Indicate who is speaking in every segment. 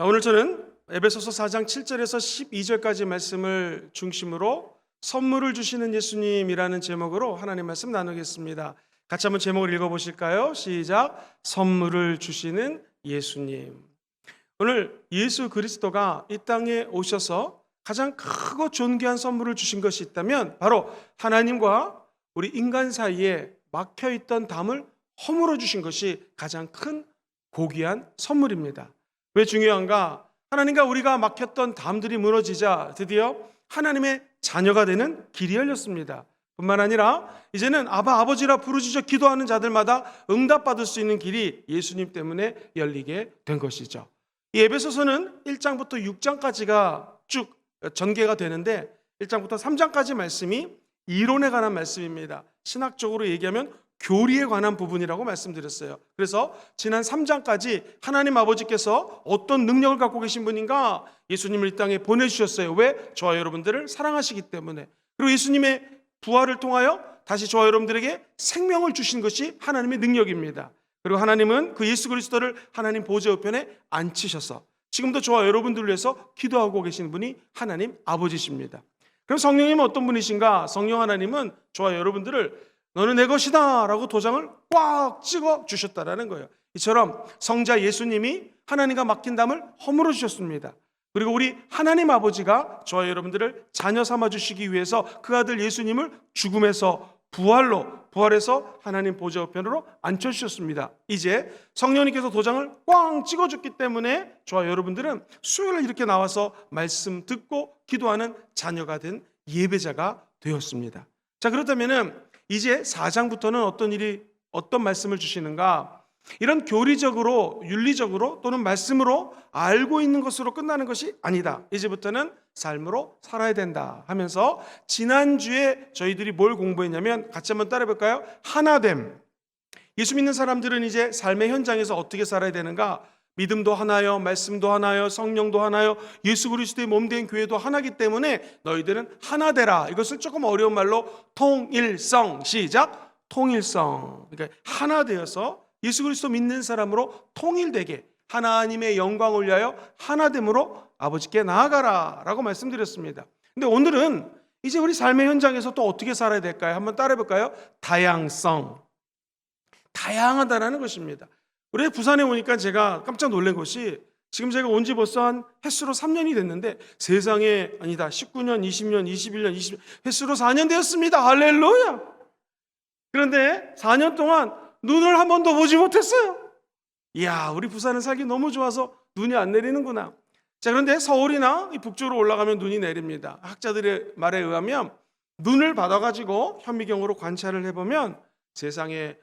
Speaker 1: 오늘 저는 에베소서 4장 7절에서 12절까지 말씀을 중심으로 선물을 주시는 예수님이라는 제목으로 하나님 말씀 나누겠습니다. 같이 한번 제목을 읽어보실까요? 시작. 선물을 주시는 예수님. 오늘 예수 그리스도가 이 땅에 오셔서 가장 크고 존귀한 선물을 주신 것이 있다면 바로 하나님과 우리 인간 사이에 막혀있던 담을 허물어 주신 것이 가장 큰 고귀한 선물입니다. 왜 중요한가? 하나님과 우리가 막혔던 담들이 무너지자 드디어 하나님의 자녀가 되는 길이 열렸습니다. 뿐만 아니라 이제는 아바 아버지라 부르짖어 기도하는 자들마다 응답받을 수 있는 길이 예수님 때문에 열리게 된 것이죠. 이 에베소서는 1장부터 6장까지가 쭉 전개가 되는데 1장부터 3장까지 말씀이 이론에 관한 말씀입니다. 신학적으로 얘기하면 교리에 관한 부분이라고 말씀드렸어요. 그래서 지난 3장까지 하나님 아버지께서 어떤 능력을 갖고 계신 분인가? 예수님을 이 땅에 보내주셨어요. 왜? 저와 여러분들을 사랑하시기 때문에. 그리고 예수님의 부활을 통하여 다시 저와 여러분들에게 생명을 주신 것이 하나님의 능력입니다. 그리고 하나님은 그 예수 그리스도를 하나님 보좌 우편에 앉히셔서 지금도 저와 여러분들을 위해서 기도하고 계신 분이 하나님 아버지십니다. 그럼 성령님은 어떤 분이신가? 성령 하나님은 저와 여러분들을 너는 내 것이다 라고 도장을 꽉 찍어 주셨다라는 거예요. 이처럼 성자 예수님이 하나님과 맡긴 담을 허물어 주셨습니다. 그리고 우리 하나님 아버지가 저와 여러분들을 자녀 삼아 주시기 위해서 그 아들 예수님을 죽음에서 부활해서 하나님 보좌 우편으로 앉혀주셨습니다. 이제 성령님께서 도장을 꽝 찍어줬기 때문에 저와 여러분들은 수요일 이렇게 나와서 말씀 듣고 기도하는 자녀가 된 예배자가 되었습니다. 자, 그렇다면은 이제 4장부터는 어떤 말씀을 주시는가? 이런 교리적으로, 윤리적으로 또는 말씀으로 알고 있는 것으로 끝나는 것이 아니다. 이제부터는 삶으로 살아야 된다 하면서 지난주에 저희들이 뭘 공부했냐면 같이 한번 따라해 볼까요? 하나됨. 예수 믿는 사람들은 이제 삶의 현장에서 어떻게 살아야 되는가? 믿음도 하나요, 말씀도 하나요, 성령도 하나요, 예수 그리스도의 몸된 교회도 하나기 때문에 너희들은 하나 되라. 이것을 조금 어려운 말로 통일성, 시작. 통일성. 그러니까 하나 되어서 예수 그리스도 믿는 사람으로 통일되게 하나님의 영광을 위하여 하나됨으로 아버지께 나아가라 라고 말씀드렸습니다. 근데 오늘은 이제 우리 삶의 현장에서 또 어떻게 살아야 될까요? 한번 따라해 볼까요? 다양성. 다양하다라는 것입니다. 우리 부산에 오니까 제가 깜짝 놀란 것이 지금 제가 온 지 벌써 한 횟수로 3년이 됐는데 세상에 아니다 19년, 20년, 21년, 20년 횟수로 4년 되었습니다. 할렐루야. 그런데 4년 동안 눈을 한 번도 보지 못했어요. 이야, 우리 부산은 살기 너무 좋아서 눈이 안 내리는구나. 자, 그런데 서울이나 북쪽으로 올라가면 눈이 내립니다. 학자들의 말에 의하면 눈을 받아가지고 현미경으로 관찰을 해보면 세상에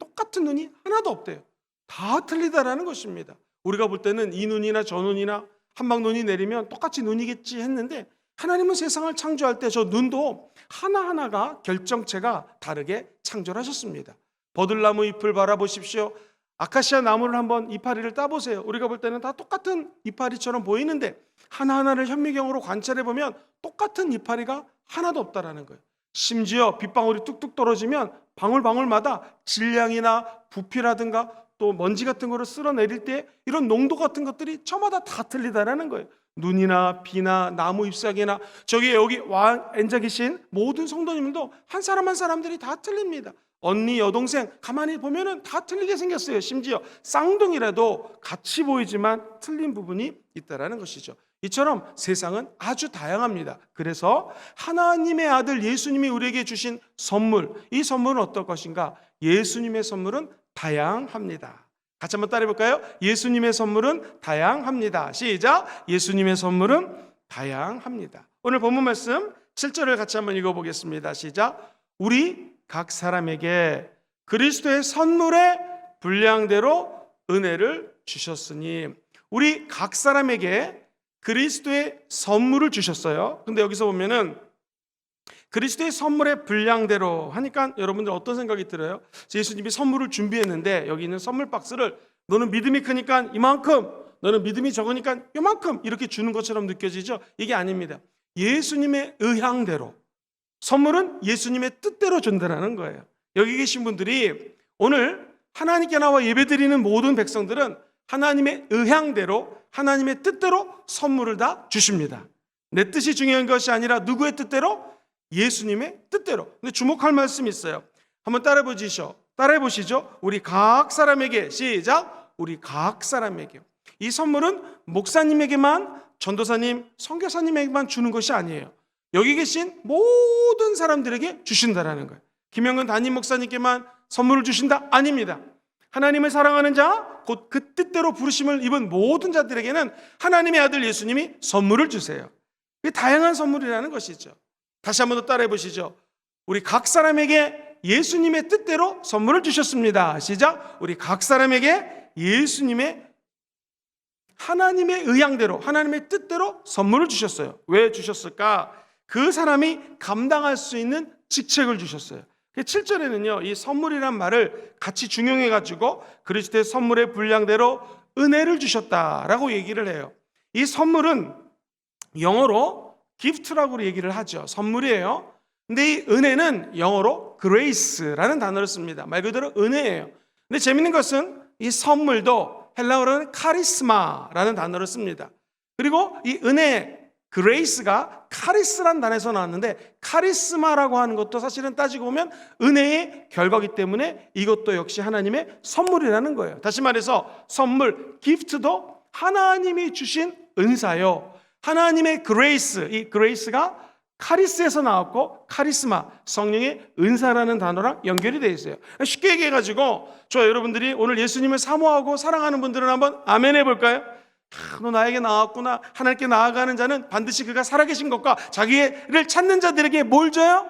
Speaker 1: 똑같은 눈이 하나도 없대요. 다 틀리다라는 것입니다. 우리가 볼 때는 이 눈이나 저 눈이나 한방 눈이 내리면 똑같이 눈이겠지 했는데 하나님은 세상을 창조할 때 저 눈도 하나하나가 결정체가 다르게 창조를 하셨습니다. 버들나무 잎을 바라보십시오. 아카시아 나무를 한번 이파리를 따보세요. 우리가 볼 때는 다 똑같은 이파리처럼 보이는데 하나하나를 현미경으로 관찰해보면 똑같은 이파리가 하나도 없다라는 거예요. 심지어 빗방울이 뚝뚝 떨어지면 방울방울마다 질량이나 부피라든가 또 먼지 같은 거를 쓸어내릴 때 이런 농도 같은 것들이 저마다 다 틀리다라는 거예요. 눈이나 비나 나무 잎사귀나 여기 와 앉아 계신 모든 성도님들도 한 사람 한 사람들이 다 틀립니다. 언니, 여동생 가만히 보면은 다 틀리게 생겼어요. 심지어 쌍둥이라도 같이 보이지만 틀린 부분이 있다라는 것이죠. 이처럼 세상은 아주 다양합니다. 그래서 하나님의 아들 예수님이 우리에게 주신 선물, 이 선물은 어떨 것인가? 예수님의 선물은 다양합니다. 같이 한번 따라해 볼까요? 예수님의 선물은 다양합니다. 시작. 예수님의 선물은 다양합니다. 오늘 본문 말씀 7절을 같이 한번 읽어보겠습니다. 시작. 우리 각 사람에게 그리스도의 선물의 분량대로 은혜를 주셨으니. 우리 각 사람에게 그리스도의 선물을 주셨어요. 근데 여기서 보면은 그리스도의 선물의 분량대로 하니까 여러분들 어떤 생각이 들어요? 예수님이 선물을 준비했는데 여기 있는 선물 박스를 너는 믿음이 크니까 이만큼, 너는 믿음이 적으니까 이만큼 이렇게 주는 것처럼 느껴지죠? 이게 아닙니다. 예수님의 의향대로, 선물은 예수님의 뜻대로 준다는 거예요. 여기 계신 분들이 오늘 하나님께 나와 예배드리는 모든 백성들은 하나님의 의향대로 하나님의 뜻대로 선물을 다 주십니다. 내 뜻이 중요한 것이 아니라 누구의 뜻대로? 예수님의 뜻대로. 근데 주목할 말씀이 있어요. 한번 따라해 보시죠. 우리 각 사람에게, 시작. 우리 각 사람에게. 이 선물은 목사님에게만, 전도사님, 선교사님에게만 주는 것이 아니에요. 여기 계신 모든 사람들에게 주신다라는 거예요. 김영근 담임 목사님께만 선물을 주신다? 아닙니다. 하나님을 사랑하는 자, 곧 그 뜻대로 부르심을 입은 모든 자들에게는 하나님의 아들 예수님이 선물을 주세요. 이게 다양한 선물이라는 것이죠. 다시 한번 더 따라해 보시죠. 우리 각 사람에게 예수님의 뜻대로 선물을 주셨습니다. 시작. 우리 각 사람에게 예수님의 하나님의 의향대로, 하나님의 뜻대로 선물을 주셨어요. 왜 주셨을까? 그 사람이 감당할 수 있는 직책을 주셨어요. 7절에는요, 이 선물이란 말을 같이 중용해가지고 그리스도의 선물의 분량대로 은혜를 주셨다라고 얘기를 해요. 이 선물은 영어로 gift라고 얘기를 하죠. 선물이에요. 근데 이 은혜는 영어로 grace라는 단어를 씁니다. 말 그대로 은혜예요. 근데 재밌는 것은 이 선물도 헬라어로는 카리스마라는 단어를 씁니다. 그리고 이 은혜, 그레이스가 카리스라는 단어에서 나왔는데 카리스마라고 하는 것도 사실은 따지고 보면 은혜의 결과이기 때문에 이것도 역시 하나님의 선물이라는 거예요. 다시 말해서 선물, 기프트도 하나님이 주신 은사요. 하나님의 그레이스, 이 그레이스가 카리스에서 나왔고 카리스마, 성령의 은사라는 단어랑 연결이 되어 있어요. 쉽게 얘기해가지고 여러분들이 오늘 예수님을 사모하고 사랑하는 분들은 한번 아멘 해볼까요? 너 나에게 나왔구나. 하나님께 나아가는 자는 반드시 그가 살아계신 것과 자기를 찾는 자들에게 뭘 줘요?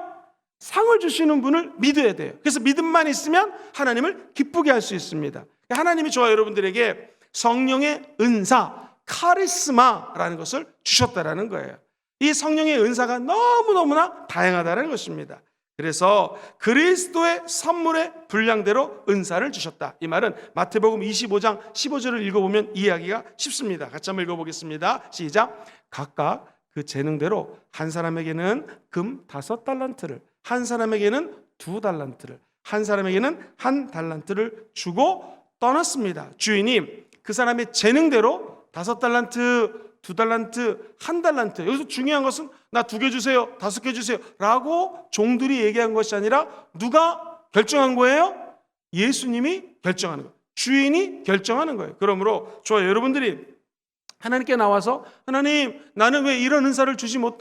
Speaker 1: 상을 주시는 분을 믿어야 돼요. 그래서 믿음만 있으면 하나님을 기쁘게 할 수 있습니다. 하나님이 저와 여러분들에게 성령의 은사, 카리스마라는 것을 주셨다라는 거예요. 이 성령의 은사가 너무너무나 다양하다는 것입니다. 그래서 그리스도의 선물의 분량대로 은사를 주셨다. 이 말은 마태복음 25장 15절을 읽어보면 이해하기가 쉽습니다. 같이 한번 읽어보겠습니다. 시작. 각각 그 재능대로 한 사람에게는 금 5달란트를, 한 사람에게는 2달란트를, 한 사람에게는 1달란트를 주고 떠났습니다. 주인이 그 사람의 재능대로 5달란트, 2달란트, 1달란트. 여기서 중요한 것은 나 2개 주세요, 5개 주세요 라고 종들이 얘기한 것이 아니라 누가 결정한 거예요? 예수님이 결정하는 거예요. 주인이 결정하는 거예요. 그러므로 저와 여러분들이 하나님께 나와서 하나님, 나는 왜 이런 은사를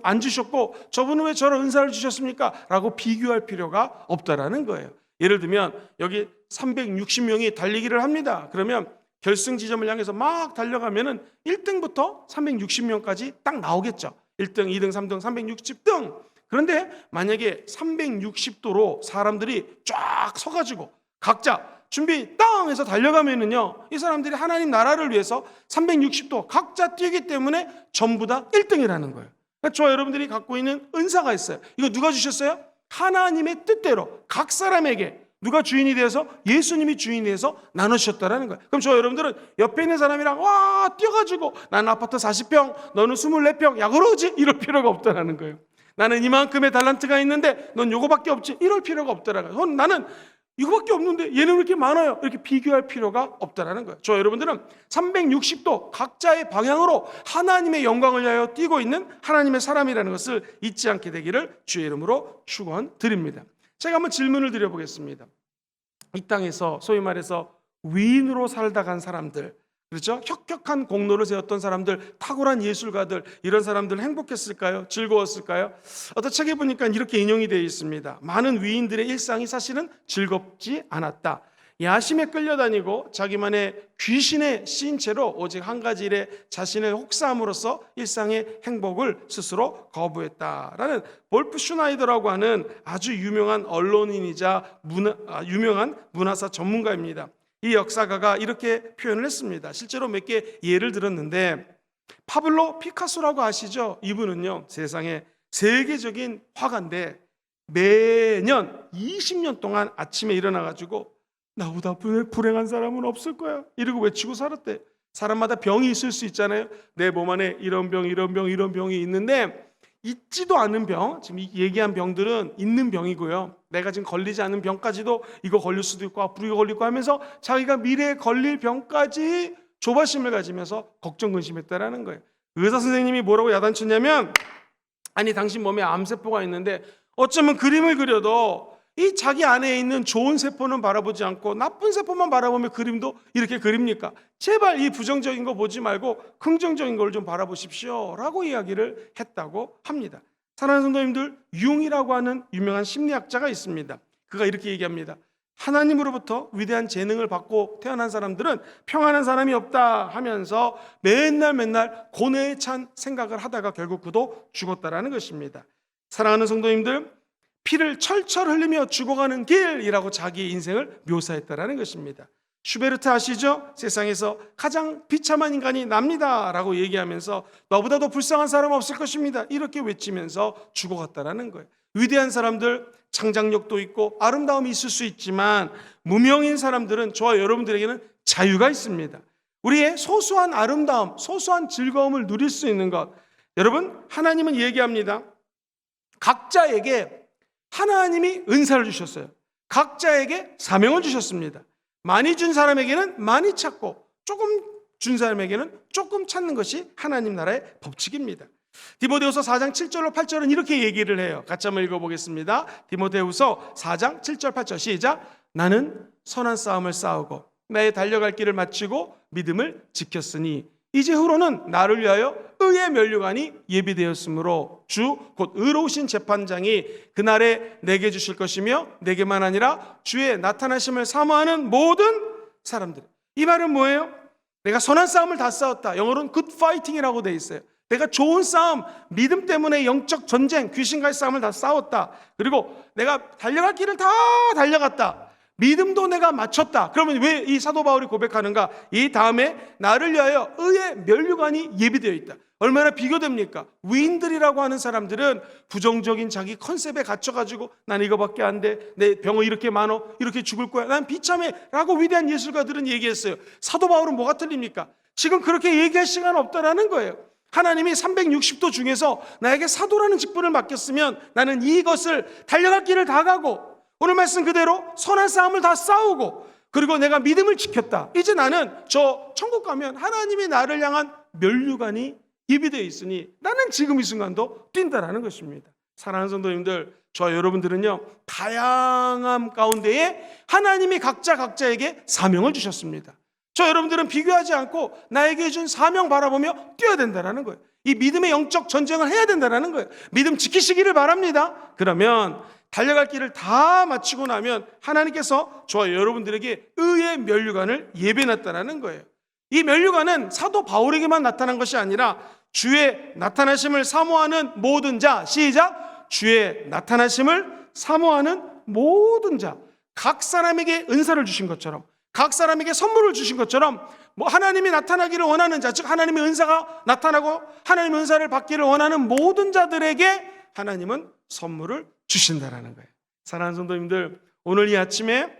Speaker 1: 안 주셨고 저분은 왜 저런 은사를 주셨습니까? 라고 비교할 필요가 없다라는 거예요. 예를 들면 여기 360명이 달리기를 합니다. 그러면 결승 지점을 향해서 막 달려가면은 1등부터 360명까지 딱 나오겠죠. 1등, 2등, 3등, 360등. 그런데 만약에 360도로 사람들이 쫙 서가지고 각자 준비 땅 해서 달려가면은요, 이 사람들이 하나님 나라를 위해서 360도 각자 뛰기 때문에 전부 다 1등이라는 거예요. 그러니까 저와 여러분들이 갖고 있는 은사가 있어요. 이거 누가 주셨어요? 하나님의 뜻대로 각 사람에게 누가 주인이 되어서? 예수님이 주인이 되어서 나누셨다라는 거예요. 그럼 저 여러분들은 옆에 있는 사람이랑 뛰어가지고 나는 아파트 40평, 너는 24평, 야 그러지? 이럴 필요가 없다라는 거예요. 나는 이만큼의 달란트가 있는데 넌 요거밖에 없지? 이럴 필요가 없다라는 거예요. 나는 이거밖에 없는데 얘는 왜 이렇게 많아요? 이렇게 비교할 필요가 없다라는 거예요. 저 여러분들은 360도 각자의 방향으로 하나님의 영광을 위하여 뛰고 있는 하나님의 사람이라는 것을 잊지 않게 되기를 주의 이름으로 축원드립니다. 제가 한번 질문을 드려보겠습니다. 이 땅에서 소위 말해서 위인으로 살다 간 사람들, 그렇죠? 혁혁한 공로를 세웠던 사람들, 탁월한 예술가들, 이런 사람들 행복했을까요? 즐거웠을까요? 어떤 책에 보니까 이렇게 인용이 되어 있습니다. 많은 위인들의 일상이 사실은 즐겁지 않았다. 야심에 끌려다니고 자기만의 귀신에 씌인 채로 오직 한 가지 일에 자신을 혹사함으로써 일상의 행복을 스스로 거부했다라는 볼프 슈나이더라고 하는 아주 유명한 언론인이자 유명한 문화사 전문가입니다. 이 역사가가 이렇게 표현을 했습니다. 실제로 몇 개 예를 들었는데, 파블로 피카소라고 아시죠? 이분은요, 세상에 세계적인 화가인데 매년 20년 동안 아침에 일어나가지고 나보다 불행한 사람은 없을 거야 이러고 외치고 살았대. 사람마다 병이 있을 수 있잖아요. 내 몸 안에 이런 병, 이런 병, 이런 병이 있는데 있지도 않은 병, 지금 얘기한 병들은 있는 병이고요. 내가 지금 걸리지 않은 병까지도 이거 걸릴 수도 있고 앞으로 이거 걸릴 거 하면서 자기가 미래에 걸릴 병까지 조바심을 가지면서 걱정 근심했다라는 거예요. 의사 선생님이 뭐라고 야단쳤냐면, 아니 당신 몸에 암세포가 있는데 어쩌면 그림을 그려도 이 자기 안에 있는 좋은 세포는 바라보지 않고 나쁜 세포만 바라보며 그림도 이렇게 그립니까? 제발 이 부정적인 거 보지 말고 긍정적인 걸 좀 바라보십시오 라고 이야기를 했다고 합니다. 사랑하는 성도님들, 융이라고 하는 유명한 심리학자가 있습니다. 그가 이렇게 얘기합니다. 하나님으로부터 위대한 재능을 받고 태어난 사람들은 평안한 사람이 없다 하면서 맨날 고뇌에 찬 생각을 하다가 결국 그도 죽었다라는 것입니다. 사랑하는 성도님들, 피를 철철 흘리며 죽어가는 길이라고 자기의 인생을 묘사했다라는 것입니다. 슈베르트 아시죠? 세상에서 가장 비참한 인간이 납니다 라고 얘기하면서 너보다 더 불쌍한 사람 없을 것입니다 이렇게 외치면서 죽어갔다라는 거예요. 위대한 사람들, 창작력도 있고 아름다움이 있을 수 있지만 무명인 사람들은, 저와 여러분들에게는 자유가 있습니다. 우리의 소소한 아름다움, 소소한 즐거움을 누릴 수 있는 것. 여러분, 하나님은 얘기합니다. 각자에게 하나님이 은사를 주셨어요. 각자에게 사명을 주셨습니다. 많이 준 사람에게는 많이 찾고 조금 준 사람에게는 조금 찾는 것이 하나님 나라의 법칙입니다. 디모데후서 4장 7절로 8절은 이렇게 얘기를 해요. 같이 한번 읽어보겠습니다. 디모데후서 4장 7절 8절 시작. 나는 선한 싸움을 싸우고 나의 달려갈 길을 마치고 믿음을 지켰으니 이제후로는 나를 위하여 의의 면류관이 예비되었으므로 주 곧 의로우신 재판장이 그날에 내게 주실 것이며 내게만 아니라 주의 나타나심을 사모하는 모든 사람들. 이 말은 뭐예요? 내가 선한 싸움을 다 싸웠다. 영어로는 good fighting이라고 돼 있어요. 내가 좋은 싸움, 믿음 때문에 영적 전쟁, 귀신과의 싸움을 다 싸웠다. 그리고 내가 달려갈 길을 다 달려갔다. 믿음도 내가 마쳤다. 그러면 왜 이 사도 바울이 고백하는가? 이 다음에 나를 위하여 의의 면류관이 예비되어 있다. 얼마나 비교됩니까? 위인들이라고 하는 사람들은 부정적인 자기 컨셉에 갇혀가지고 난 이거밖에 안 돼, 내 병은 이렇게 많어, 이렇게 죽을 거야, 난 비참해 라고 위대한 예술가들은 얘기했어요. 사도 바울은 뭐가 틀립니까? 지금 그렇게 얘기할 시간 없다라는 거예요. 하나님이 360도 중에서 나에게 사도라는 직분을 맡겼으면 나는 이것을 달려갈 길을 다 가고 오늘 말씀 그대로 선한 싸움을 다 싸우고 그리고 내가 믿음을 지켰다. 이제 나는 저 천국 가면 하나님이 나를 향한 면류관이 예비되어 있으니 나는 지금 이 순간도 뛴다라는 것입니다. 사랑하는 성도님들, 저와 여러분들은요, 다양함 가운데에 하나님이 각자에게 사명을 주셨습니다. 저 여러분들은 비교하지 않고 나에게 준 사명 바라보며 뛰어야 된다는 거예요. 이 믿음의 영적 전쟁을 해야 된다는 거예요. 믿음 지키시기를 바랍니다. 그러면 달려갈 길을 다 마치고 나면 하나님께서 저와 여러분들에게 의의 면류관을 예배해놨다는 거예요. 이 면류관은 사도 바울에게만 나타난 것이 아니라 주의 나타나심을 사모하는 모든 자, 시작! 주의 나타나심을 사모하는 모든 자, 각 사람에게 은사를 주신 것처럼, 각 사람에게 선물을 주신 것처럼 하나님이 나타나기를 원하는 자, 즉 하나님의 은사가 나타나고 하나님의 은사를 받기를 원하는 모든 자들에게 하나님은 선물을 주신다라는 거예요. 사랑하는 성도님들, 오늘 이 아침에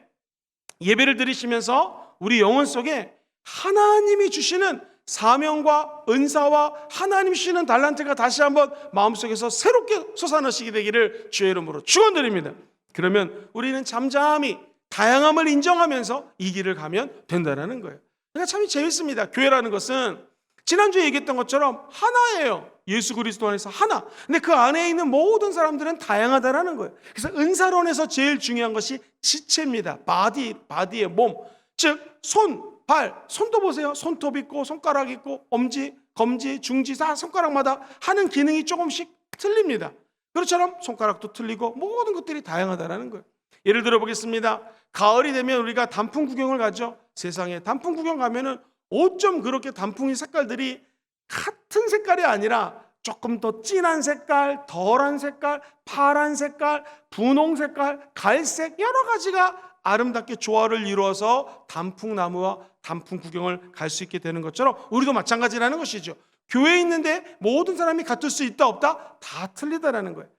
Speaker 1: 예배를 드리시면서 우리 영혼 속에 하나님이 주시는 사명과 은사와 하나님 주시는 달란트가 다시 한번 마음속에서 새롭게 솟아나시게 되기를 주의 이름으로 축원드립니다. 그러면 우리는 잠잠히 다양함을 인정하면서 이 길을 가면 된다는 거예요. 그러니까 참 재밌습니다. 교회라는 것은 지난주에 얘기했던 것처럼 하나예요. 예수 그리스도 안에서 하나. 근데 그 안에 있는 모든 사람들은 다양하다라는 거예요. 그래서 은사론에서 제일 중요한 것이 지체입니다. 바디의 몸. 즉 손, 발. 손도 보세요. 손톱 있고 손가락 있고 엄지, 검지, 중지 다 손가락마다 하는 기능이 조금씩 틀립니다. 그렇처럼 손가락도 틀리고 모든 것들이 다양하다라는 거예요. 예를 들어 보겠습니다. 가을이 되면 우리가 단풍 구경을 가죠. 세상에 단풍 구경 가면은 어쩜 그렇게 단풍이 색깔들이 같은 색깔이 아니라 조금 더 진한 색깔, 덜한 색깔, 파란 색깔, 분홍 색깔, 갈색 여러 가지가 아름답게 조화를 이루어서 단풍나무와 단풍 구경을 갈 수 있게 되는 것처럼 우리도 마찬가지라는 것이죠. 교회에 있는데 모든 사람이 같을 수 있다 없다? 다 틀리다라는 거예요.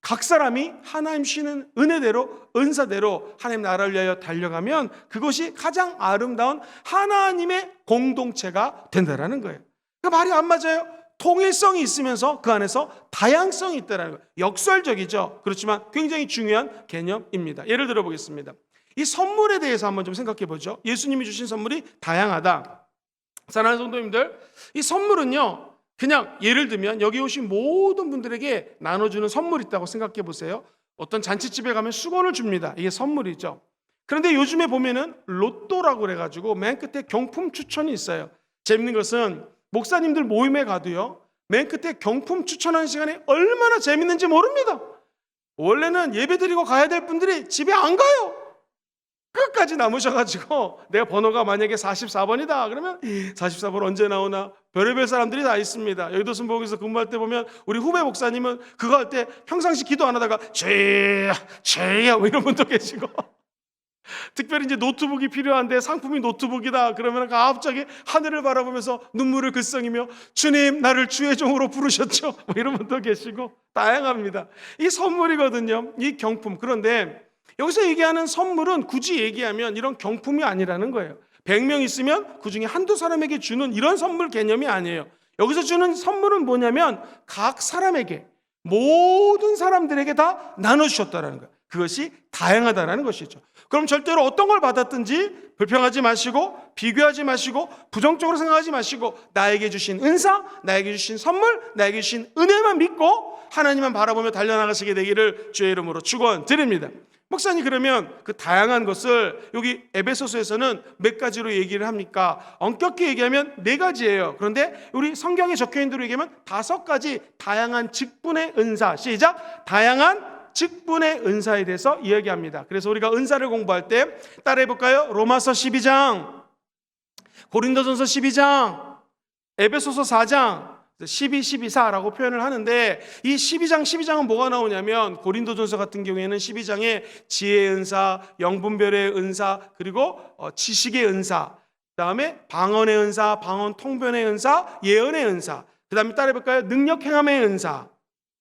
Speaker 1: 각 사람이 하나님 주시는 은혜대로 은사대로 하나님 나라를 위하여 달려가면 그것이 가장 아름다운 하나님의 공동체가 된다는 거예요. 그러니까 말이 안 맞아요. 통일성이 있으면서 그 안에서 다양성이 있다는 거예요. 역설적이죠. 그렇지만 굉장히 중요한 개념입니다. 예를 들어 보겠습니다. 이 선물에 대해서 한번 좀 생각해 보죠. 예수님이 주신 선물이 다양하다. 사랑하는 성도님들, 이 선물은요, 그냥 예를 들면 여기 오신 모든 분들에게 나눠주는 선물이 있다고 생각해 보세요. 어떤 잔치집에 가면 수건을 줍니다. 이게 선물이죠. 그런데 요즘에 보면은 로또라고 그래가지고 맨 끝에 경품 추천이 있어요. 재밌는 것은 목사님들 모임에 가도요, 맨 끝에 경품 추천하는 시간이 얼마나 재밌는지 모릅니다. 원래는 예배 드리고 가야 될 분들이 집에 안 가요. 끝까지 남으셔가지고 내가 번호가 만약에 44번이다 그러면 44번 언제 나오나, 별의별 사람들이 다 있습니다. 여의도 순복음에서 근무할 때 보면 우리 후배 목사님은 그거 할 때 평상시 기도 안 하다가 죄야 뭐 이런 분도 계시고 특별히 이제 노트북이 필요한데 상품이 노트북이다 그러면 갑자기 하늘을 바라보면서 눈물을 글썽이며 주님 나를 주의 종으로 부르셨죠 뭐 이런 분도 계시고 다양합니다. 이 선물이거든요, 이 경품. 그런데 여기서 얘기하는 선물은 굳이 얘기하면 이런 경품이 아니라는 거예요. 100명 있으면 그중에 한두 사람에게 주는 이런 선물 개념이 아니에요. 여기서 주는 선물은 뭐냐면 각 사람에게, 모든 사람들에게 다 나눠주셨다는 거예요. 그것이 다양하다는 것이죠. 그럼 절대로 어떤 걸 받았든지 불평하지 마시고 비교하지 마시고 부정적으로 생각하지 마시고 나에게 주신 은사, 나에게 주신 선물, 나에게 주신 은혜만 믿고 하나님만 바라보며 달려나가시게 되기를 주의 이름으로 축원드립니다. 목사님, 그러면 그 다양한 것을 여기 에베소서에서는 몇 가지로 얘기를 합니까? 엄격히 얘기하면 4가지예요. 그런데 우리 성경에 적혀있는 대로 얘기하면 5가지 다양한 직분의 은사. 시작! 다양한 직분의 은사에 대해서 이야기합니다. 그래서 우리가 은사를 공부할 때 따라해 볼까요? 로마서 12장, 고린도전서 12장, 에베소서 4장, 12, 12사라고 표현을 하는데, 이 12장은 뭐가 나오냐면 고린도전서 같은 경우에는 12장에 지혜의 은사, 영분별의 은사, 그리고 지식의 은사, 그 다음에 방언의 은사, 방언 통변의 은사, 예언의 은사, 그 다음에 따라해볼까요? 능력 행함의 은사,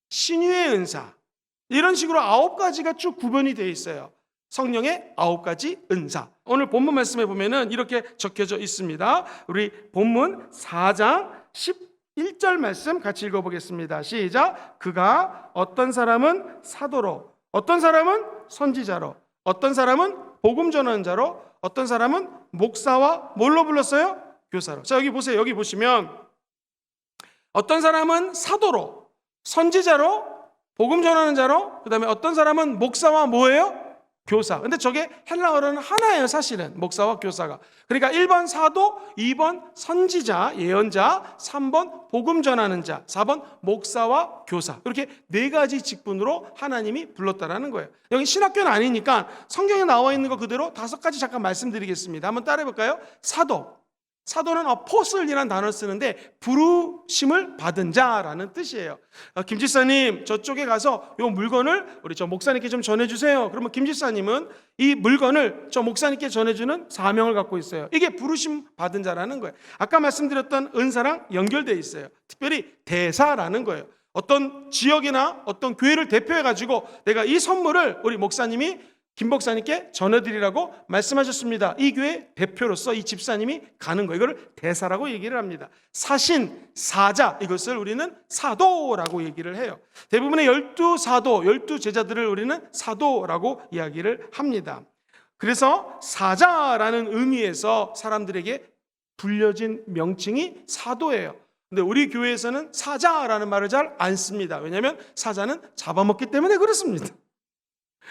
Speaker 1: 신유의 은사, 이런 식으로 9가지가 쭉 구분이 되어 있어요. 성령의 9가지 은사. 오늘 본문 말씀에 보면은 이렇게 적혀져 있습니다. 우리 본문 4장 11절 말씀 같이 읽어보겠습니다. 시작. 그가 어떤 사람은 사도로, 어떤 사람은 선지자로, 어떤 사람은 복음 전하는 자로, 어떤 사람은 목사와 뭘로 불렀어요? 교사로. 자, 여기 보세요. 여기 보시면 어떤 사람은 사도로, 선지자로, 복음 전하는 자로, 그 다음에 어떤 사람은 목사와 뭐예요? 교사. 근데 저게 헬라어로는 하나예요, 사실은. 목사와 교사가. 그러니까 1번 사도, 2번 선지자, 예언자, 3번 복음 전하는 자, 4번 목사와 교사. 이렇게 4가지 직분으로 하나님이 불렀다라는 거예요. 여기 신학교는 아니니까 성경에 나와 있는 거 그대로 5가지 잠깐 말씀드리겠습니다. 한번 따라해 볼까요? 사도. 사도는 어포슬이라는 단어를 쓰는데 부르심을 받은 자라는 뜻이에요. 김 집사님, 저쪽에 가서 이 물건을 우리 저 목사님께 좀 전해주세요. 그러면 김 집사님은 이 물건을 저 목사님께 전해주는 사명을 갖고 있어요. 이게 부르심 받은 자라는 거예요. 아까 말씀드렸던 은사랑 연결되어 있어요. 특별히 대사라는 거예요. 어떤 지역이나 어떤 교회를 대표해가지고 내가 이 선물을 우리 목사님이 김 목사님께 전해드리라고 말씀하셨습니다. 이 교회 대표로서 이 집사님이 가는 거, 이거를 대사라고 얘기를 합니다. 사신, 사자, 이것을 우리는 사도라고 얘기를 해요. 대부분의 12사도, 12제자들을 우리는 사도라고 이야기를 합니다. 그래서 사자라는 의미에서 사람들에게 불려진 명칭이 사도예요. 근데 우리 교회에서는 사자라는 말을 잘 안 씁니다. 왜냐하면 사자는 잡아먹기 때문에 그렇습니다.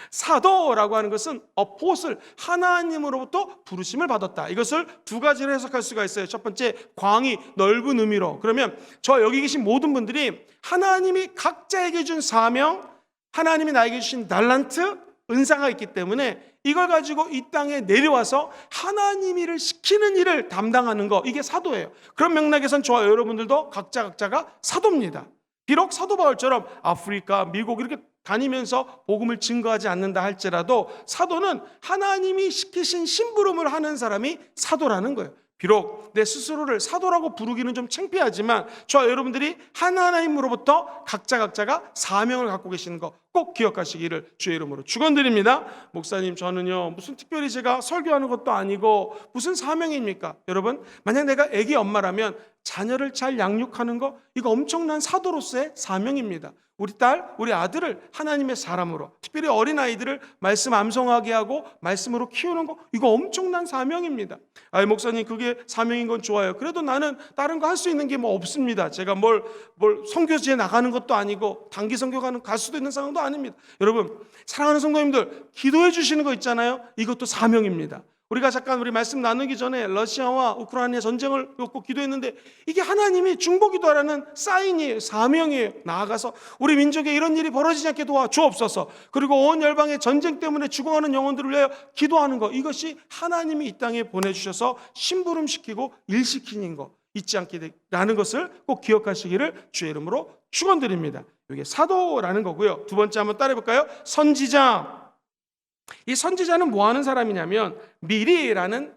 Speaker 1: 사도라고 하는 것은 어포슬, 하나님으로부터 부르심을 받았다. 이것을 2가지로 해석할 수가 있어요. 첫 번째, 광이 넓은 의미로. 그러면 저 여기 계신 모든 분들이 하나님이 각자에게 준 사명, 하나님이 나에게 주신 달란트, 은사가 있기 때문에 이걸 가지고 이 땅에 내려와서 하나님 일을 시키는 일을 담당하는 거, 이게 사도예요. 그런 맥락에선 저와 여러분들도 각자가 사도입니다. 비록 사도 바울처럼 아프리카, 미국 이렇게 다니면서 복음을 증거하지 않는다 할지라도 사도는 하나님이 시키신 심부름을 하는 사람이 사도라는 거예요. 비록 내 스스로를 사도라고 부르기는 좀 창피하지만 저와 여러분들이 하나님으로부터 각자가 사명을 갖고 계시는 거, 꼭 기억하시기를 주의 이름으로 축원드립니다. 목사님, 저는요 무슨 특별히 제가 설교하는 것도 아니고 무슨 사명입니까? 여러분, 만약 내가 아기 엄마라면 자녀를 잘 양육하는 거, 이거 엄청난 사도로서의 사명입니다. 우리 딸, 우리 아들을 하나님의 사람으로, 특별히 어린아이들을 말씀 암송하게 하고 말씀으로 키우는 거, 이거 엄청난 사명입니다. 목사님, 그게 사명인 건 좋아요. 그래도 나는 다른 거 할 수 있는 게 뭐 없습니다. 제가 뭘 선교지에 나가는 것도 아니고 단기 선교 갈 수도 있는 상황도 아닙니다. 여러분, 사랑하는 성도님들, 기도해 주시는 거 있잖아요. 이것도 사명입니다. 우리가 잠깐 우리 말씀 나누기 전에 러시아와 우크라이나의 전쟁을 놓고 기도했는데, 이게 하나님이 중보기도하라는 사인이에요. 사명이에요. 나아가서 우리 민족에 이런 일이 벌어지지 않게 도와주옵소서. 그리고 온 열방의 전쟁 때문에 죽어가는 영혼들을 위하여 기도하는 것, 이것이 하나님이 이 땅에 보내주셔서 심부름시키고 일시키는 거 잊지 않게 라는 것을 꼭 기억하시기를 주의 이름으로 축원드립니다. 이게 사도라는 거고요. 두 번째 한번 따라해 볼까요? 선지자. 이 선지자는 뭐 하는 사람이냐면, 미리라는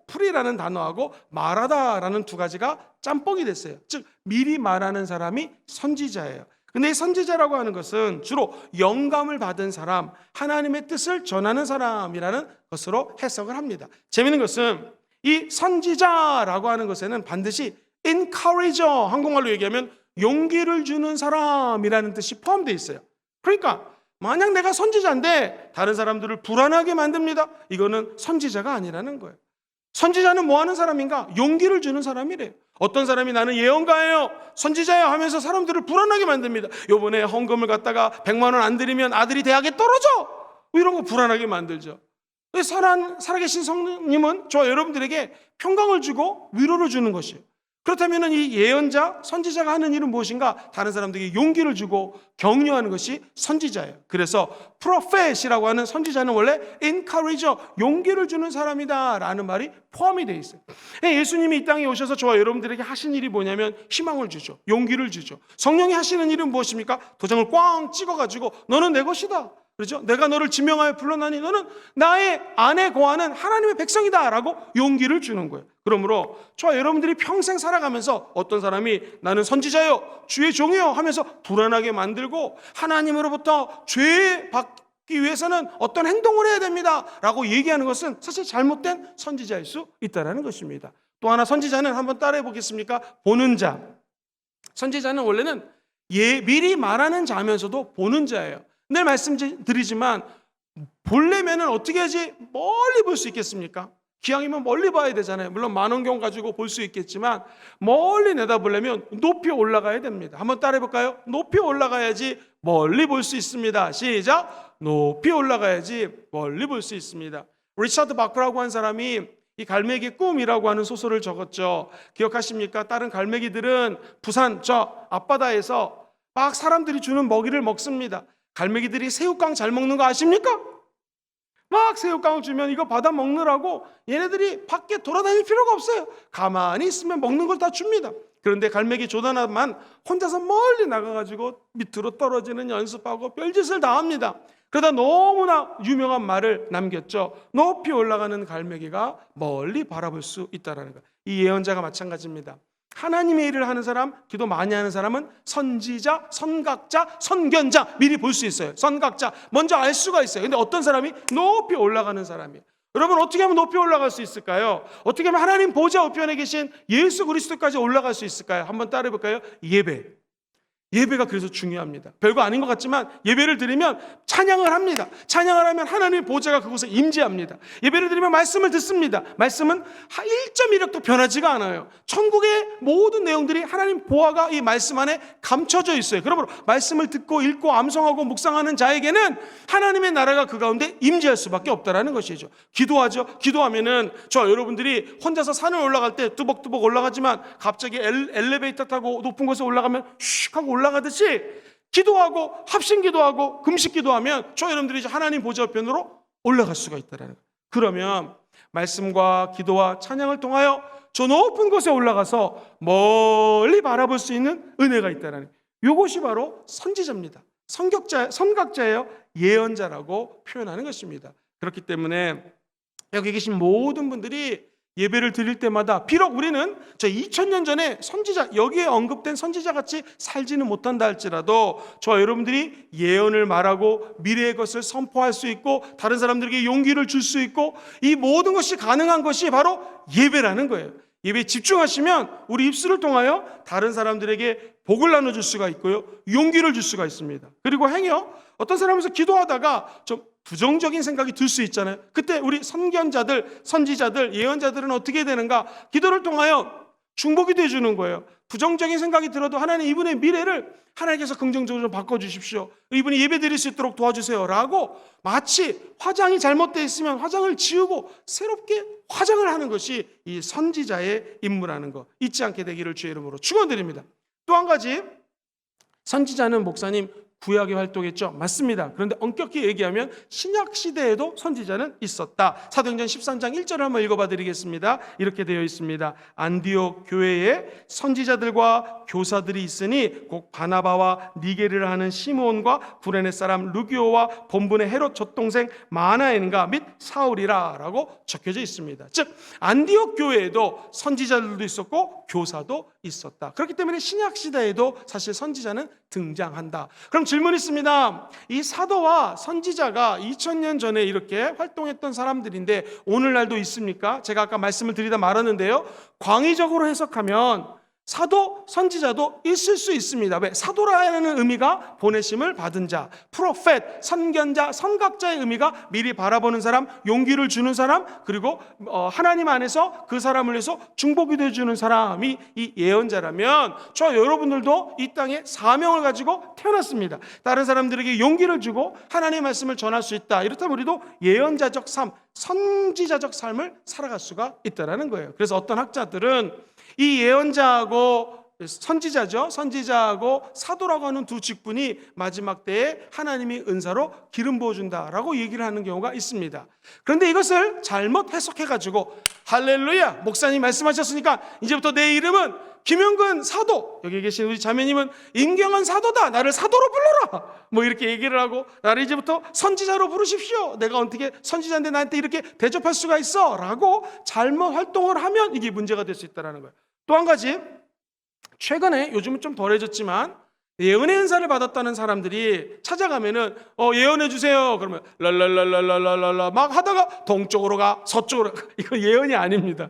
Speaker 1: 풀이라는 단어하고 말하다라는 두 가지가 짬뽕이 됐어요. 즉 미리 말하는 사람이 선지자예요. 근데 이 선지자라고 하는 것은 주로 영감을 받은 사람, 하나님의 뜻을 전하는 사람이라는 것으로 해석을 합니다. 재미있는 것은 이 선지자라고 하는 것에는 반드시 encourager, 한국말로 얘기하면 용기를 주는 사람이라는 뜻이 포함되어 있어요. 그러니까 만약 내가 선지자인데 다른 사람들을 불안하게 만듭니다, 이거는 선지자가 아니라는 거예요. 선지자는 뭐 하는 사람인가? 용기를 주는 사람이래요. 어떤 사람이 나는 예언가예요, 선지자예요 하면서 사람들을 불안하게 만듭니다. 요번에 헌금을 갖다가 100만 원 안 드리면 아들이 대학에 떨어져, 이런 거 불안하게 만들죠. 살아계신 성령님은 저와 여러분들에게 평강을 주고 위로를 주는 것이에요. 그렇다면 이 예언자, 선지자가 하는 일은 무엇인가? 다른 사람들에게 용기를 주고 격려하는 것이 선지자예요. 그래서 prophet이라고 하는 선지자는 원래 encourager, 용기를 주는 사람이다 라는 말이 포함이 되어 있어요. 예수님이 이 땅에 오셔서 저와 여러분들에게 하신 일이 뭐냐면 희망을 주죠. 용기를 주죠. 성령이 하시는 일은 무엇입니까? 도장을 꽝 찍어가지고 너는 내 것이다, 그렇죠? 내가 너를 지명하여 불러나니 너는 나의 안에 거하는 하나님의 백성이다 라고 용기를 주는 거예요. 그러므로 저와 여러분들이 평생 살아가면서 어떤 사람이 나는 선지자요, 주의 종이요 하면서 불안하게 만들고 하나님으로부터 죄 받기 위해서는 어떤 행동을 해야 됩니다 라고 얘기하는 것은 사실 잘못된 선지자일 수 있다는 것입니다. 또 하나, 선지자는 한번 따라해 보겠습니까? 보는 자. 선지자는 원래는 미리 말하는 자면서도 보는 자예요. 늘 말씀드리지만 보려면 어떻게 해야지 멀리 볼 수 있겠습니까? 기왕이면 멀리 봐야 되잖아요. 물론 만원경 가지고 볼 수 있겠지만 멀리 내다보려면 높이 올라가야 됩니다. 한번 따라해 볼까요? 높이 올라가야지 멀리 볼 수 있습니다. 시작! 높이 올라가야지 멀리 볼 수 있습니다. 리차드 바크라고 한 사람이 이 갈매기 꿈이라고 하는 소설을 적었죠. 기억하십니까? 다른 갈매기들은 부산 저 앞바다에서 막 사람들이 주는 먹이를 먹습니다. 갈매기들이 새우깡 잘 먹는 거 아십니까? 막 새우깡을 주면 이거 받아 먹느라고 얘네들이 밖에 돌아다닐 필요가 없어요. 가만히 있으면 먹는 걸 다 줍니다. 그런데 갈매기 조나단만 혼자서 멀리 나가가지고 밑으로 떨어지는 연습하고 별짓을 다 합니다. 그러다 너무나 유명한 말을 남겼죠. 높이 올라가는 갈매기가 멀리 바라볼 수 있다는 것. 이 예언자가 마찬가지입니다. 하나님의 일을 하는 사람, 기도 많이 하는 사람은 선지자, 선각자, 선견자, 미리 볼 수 있어요. 선각자, 먼저 알 수가 있어요. 근데 어떤 사람이 높이 올라가는 사람이에요. 여러분, 어떻게 하면 높이 올라갈 수 있을까요? 어떻게 하면 하나님 보좌 우편에 계신 예수 그리스도까지 올라갈 수 있을까요? 한번 따라해 볼까요? 예배. 예배가 그래서 중요합니다. 별거 아닌 것 같지만 예배를 드리면 찬양을 합니다. 찬양을 하면 하나님의 보좌가 그곳에 임재합니다. 예배를 드리면 말씀을 듣습니다. 말씀은 1.1획도 변하지가 않아요. 천국의 모든 내용들이 하나님 보화가 이 말씀 안에 감춰져 있어요. 그러므로 말씀을 듣고 읽고 암송하고 묵상하는 자에게는 하나님의 나라가 그 가운데 임재할 수밖에 없다라는 것이죠. 기도하죠. 기도하면은 저 여러분들이 혼자서 산을 올라갈 때 뚜벅뚜벅 올라가지만 갑자기 엘리베이터 타고 높은 곳에 올라가면 슉 하고 올라가듯이 기도하고 합심 기도하고 금식 기도하면 저 여러분들이 이제 하나님 보좌 우편으로 올라갈 수가 있다라는 거예요. 그러면 말씀과 기도와 찬양을 통하여 저 높은 곳에 올라가서 멀리 바라볼 수 있는 은혜가 있다라는 거예요. 이것이 바로 선지자입니다. 선각자예요. 예언자라고 표현하는 것입니다. 그렇기 때문에 여기 계신 모든 분들이 예배를 드릴 때마다 비록 우리는 저 2000년 전에 선지자, 여기에 언급된 선지자같이 살지는 못한다 할지라도 저와 여러분들이 예언을 말하고 미래의 것을 선포할 수 있고 다른 사람들에게 용기를 줄 수 있고 이 모든 것이 가능한 것이 바로 예배라는 거예요. 예배에 집중하시면 우리 입술을 통하여 다른 사람들에게 복을 나눠줄 수가 있고요, 용기를 줄 수가 있습니다. 그리고 행여 어떤 사람에서 기도하다가 좀 부정적인 생각이 들 수 있잖아요. 그때 우리 선견자들, 선지자들, 예언자들은 어떻게 되는가? 기도를 통하여 중보기도 해주는 거예요. 부정적인 생각이 들어도 하나님 이분의 미래를 하나님께서 긍정적으로 바꿔주십시오. 이분이 예배 드릴 수 있도록 도와주세요 라고 마치 화장이 잘못되어 있으면 화장을 지우고 새롭게 화장을 하는 것이 이 선지자의 임무라는 거 잊지 않게 되기를 주의 이름으로 축원드립니다. 또 한 가지, 선지자는 목사님 구약에 활동했죠. 맞습니다. 그런데 엄격히 얘기하면 신약 시대에도 선지자는 있었다. 사도행전 13장 1절을 한번 읽어봐 드리겠습니다. 이렇게 되어 있습니다. 안디옥 교회에 선지자들과 교사들이 있으니 곧 바나바와 니게를 하는 시므온과 구레네 사람 루기오와 본분의 헤롯 젖동생 마나엔과 및 사울이라 라고 적혀져 있습니다. 즉 안디옥 교회에도 선지자들도 있었고 교사도 있었다. 그렇기 때문에 신약 시대에도 사실 선지자는 등장한다. 그럼 질문이 있습니다. 이 사도와 선지자가 2000년 전에 이렇게 활동했던 사람들인데 오늘날도 있습니까? 제가 아까 말씀을 드리다 말았는데요, 광의적으로 해석하면 사도, 선지자도 있을 수 있습니다. 왜? 사도라는 의미가 보내심을 받은 자, 프로펫, 선견자, 선각자의 의미가 미리 바라보는 사람, 용기를 주는 사람, 그리고 하나님 안에서 그 사람을 위해서 중보기도 해주는 사람이 이 예언자라면 저 여러분들도 이 땅에 사명을 가지고 태어났습니다. 다른 사람들에게 용기를 주고 하나님의 말씀을 전할 수 있다. 이렇다면 우리도 예언자적 삶, 선지자적 삶을 살아갈 수가 있다는 거예요. 그래서 어떤 학자들은 이 예언자하고 선지자죠, 선지자하고 사도라고 하는 두 직분이 마지막 때에 하나님이 은사로 기름 부어준다라고 얘기를 하는 경우가 있습니다. 그런데 이것을 잘못 해석해가지고 할렐루야, 목사님 말씀하셨으니까 이제부터 내 이름은 김영근 사도, 여기 계신 우리 자매님은 임경은 사도다, 나를 사도로 불러라, 뭐 이렇게 얘기를 하고 나를 이제부터 선지자로 부르십시오, 내가 어떻게 선지자인데 나한테 이렇게 대접할 수가 있어 라고 잘못 활동을 하면 이게 문제가 될 수 있다는 거예요. 또 한 가지, 최근에 요즘은 좀 덜해졌지만 예언의 은사를 받았다는 사람들이 찾아가면은 예언해 주세요 그러면 랄랄랄랄랄랄라 막 하다가 동쪽으로 가, 서쪽으로 가. 이거 예언이 아닙니다.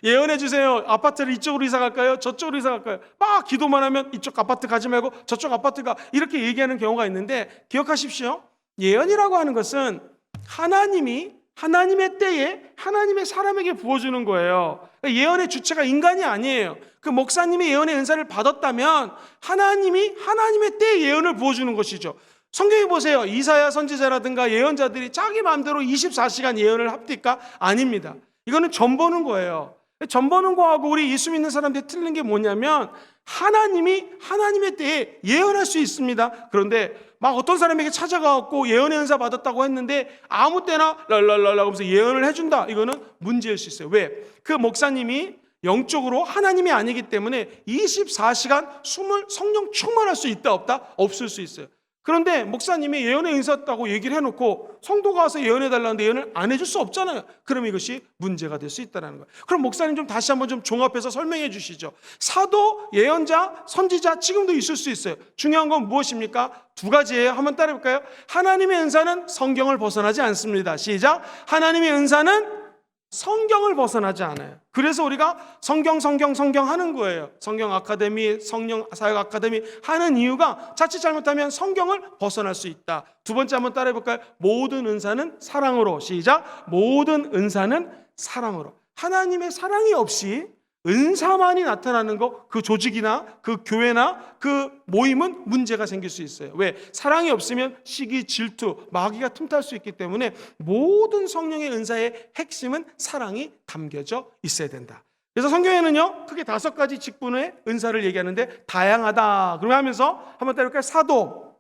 Speaker 1: 예언해 주세요, 아파트를 이쪽으로 이사 갈까요, 저쪽으로 이사 갈까요, 막 기도만 하면 이쪽 아파트 가지 말고 저쪽 아파트 가, 이렇게 얘기하는 경우가 있는데 기억하십시오. 예언이라고 하는 것은 하나님이 하나님의 때에 하나님의 사람에게 부어주는 거예요. 예언의 주체가 인간이 아니에요. 그 목사님이 예언의 은사를 받았다면 하나님이 하나님의 때에 예언을 부어주는 것이죠. 성경에 보세요. 이사야 선지자라든가 예언자들이 자기 마음대로 24시간 예언을 합니까? 아닙니다. 이거는 점 보는 거예요. 점 보는 거하고 우리 예수 믿는 사람들이 틀린 게 뭐냐면 하나님이 하나님의 때에 예언할 수 있습니다. 그런데 막 어떤 사람에게 찾아가고 예언의 은사 받았다고 했는데 아무 때나 랄랄랄라 하면서 예언을 해준다. 이거는 문제일 수 있어요. 왜? 그 목사님이 영적으로 하나님이 아니기 때문에 24시간 성령 충만할 수 있다 없다? 없을 수 있어요. 그런데 목사님이 예언의 은사였다고 얘기를 해놓고 성도가 와서 예언해달라는데 예언을 안 해줄 수 없잖아요. 그럼 이것이 문제가 될 수 있다는 거예요. 그럼 목사님 좀 다시 한번 좀 종합해서 설명해 주시죠. 사도, 예언자, 선지자 지금도 있을 수 있어요. 중요한 건 무엇입니까? 두 가지예요. 한번 따라해볼까요? 하나님의 은사는 성경을 벗어나지 않습니다. 시작. 하나님의 은사는 성경을 벗어나지 않아요. 그래서 우리가 성경 하는 거예요. 성경 아카데미, 성령 사역 아카데미 하는 이유가 자칫 잘못하면 성경을 벗어날 수 있다. 두 번째 한번 따라해 볼까요? 모든 은사는 사랑으로. 시작. 모든 은사는 사랑으로. 하나님의 사랑이 없이 은사만이 나타나는 것, 그 조직이나 그 교회나 그 모임은 문제가 생길 수 있어요. 왜? 사랑이 없으면 시기, 질투, 마귀가 틈탈 수 있기 때문에 모든 성령의 은사의 핵심은 사랑이 담겨져 있어야 된다. 그래서 성경에는요 크게 5가지 직분의 은사를 얘기하는데 다양하다 그러면 하면서 한번 따라볼까요? 사도,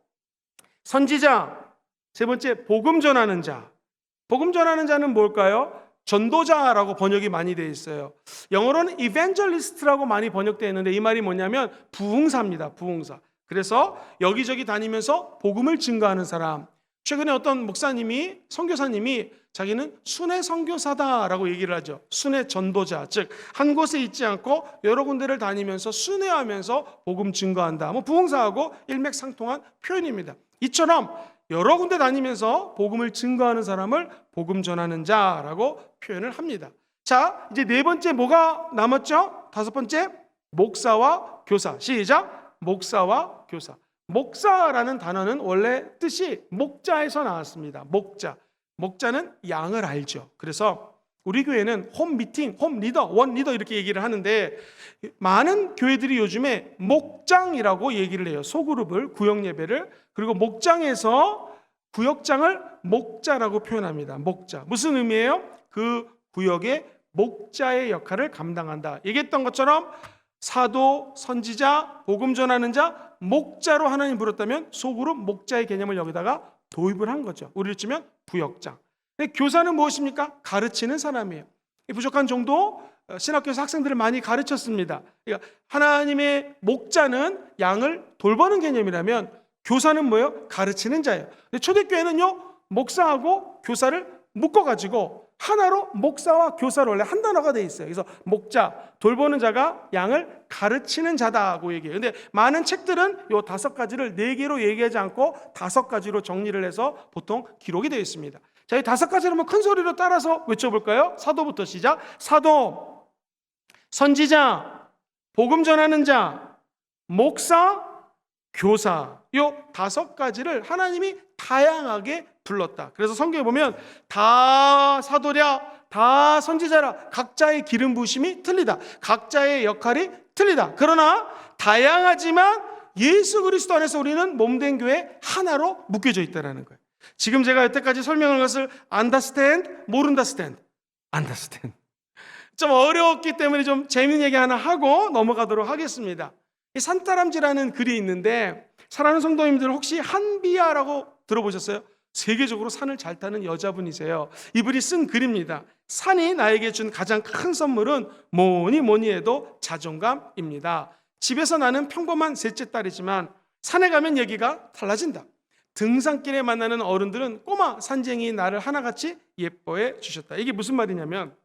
Speaker 1: 선지자, 세 번째 복음 전하는 자. 복음 전하는 자는 뭘까요? 전도자라고 번역이 많이 되어 있어요. 영어로는 evangelist라고 많이 번역되어 있는데 이 말이 뭐냐면 부흥사입니다. 부흥사. 그래서 여기저기 다니면서 복음을 증거하는 사람. 최근에 어떤 목사님이, 선교사님이 자기는 순회 선교사다라고 얘기를 하죠. 순회 전도자, 즉 한 곳에 있지 않고 여러 군데를 다니면서 순회하면서 복음 증거한다. 부흥사하고 일맥상통한 표현입니다. 이처럼 여러 군데 다니면서 복음을 증거하는 사람을 복음 전하는 자라고 표현을 합니다. 자, 이제 네 번째 뭐가 남았죠? 다섯 번째, 목사와 교사. 시작. 목사와 교사. 목사라는 단어는 원래 뜻이 목자에서 나왔습니다. 목자. 목자는 양을 알죠. 그래서 우리 교회는 홈 미팅, 홈 리더, 원 리더 이렇게 얘기를 하는데 많은 교회들이 요즘에 목장이라고 얘기를 해요. 소그룹을, 구역 예배를. 그리고 목장에서 구역장을 목자라고 표현합니다. 목자. 무슨 의미예요? 그 구역의 목자의 역할을 감당한다. 얘기했던 것처럼 사도, 선지자, 복음 전하는 자, 목자로 하나님 부르었다면 소그룹 목자의 개념을 여기다가 도입을 한 거죠. 우리를 치면 부역장. 교사는 무엇입니까? 가르치는 사람이에요. 부족한 정도 신학교에서 학생들을 많이 가르쳤습니다. 그러니까 하나님의 목자는 양을 돌보는 개념이라면 교사는 뭐예요? 가르치는 자예요. 근데 초대교회는요, 목사하고 교사를 묶어가지고 하나로 목사와 교사로 원래 한 단어가 돼 있어요. 그래서 목자, 돌보는 자가 양을 가르치는 자다고 얘기해요. 근데 많은 책들은 요 다섯 가지를 네 개로 얘기하지 않고 다섯 가지로 정리를 해서 보통 기록이 되어 있습니다. 자, 이 다섯 가지를 한번 큰 소리로 따라서 외쳐볼까요? 사도부터 시작. 사도, 선지자, 복음 전하는 자, 목사, 교사. 요 다섯 가지를 하나님이 다양하게 불렀다. 그래서 성경에 보면 다 사도랴, 다 선지자라, 각자의 기름 부으심이 틀리다. 각자의 역할이 틀리다. 그러나 다양하지만 예수 그리스도 안에서 우리는 몸된 교회 하나로 묶여져 있다는 거예요. 지금 제가 여태까지 설명한 것을 understand, 모른다 stand, understand. 좀 어려웠기 때문에 좀 재미있는 얘기 하나 하고 넘어가도록 하겠습니다. 이 산다람쥐라는 글이 있는데 사랑하는 성도님들 혹시 한비아라고 들어보셨어요? 세계적으로 산을 잘 타는 여자분이세요. 이분이 쓴 글입니다. 산이 나에게 준 가장 큰 선물은 뭐니 해도 자존감입니다. 집에서 나는 평범한 셋째 딸이지만 산에 가면 얘기가 달라진다. 등산길에 만나는 어른들은 꼬마 산쟁이 나를 하나같이 예뻐해 주셨다. 이게 무슨 말이냐면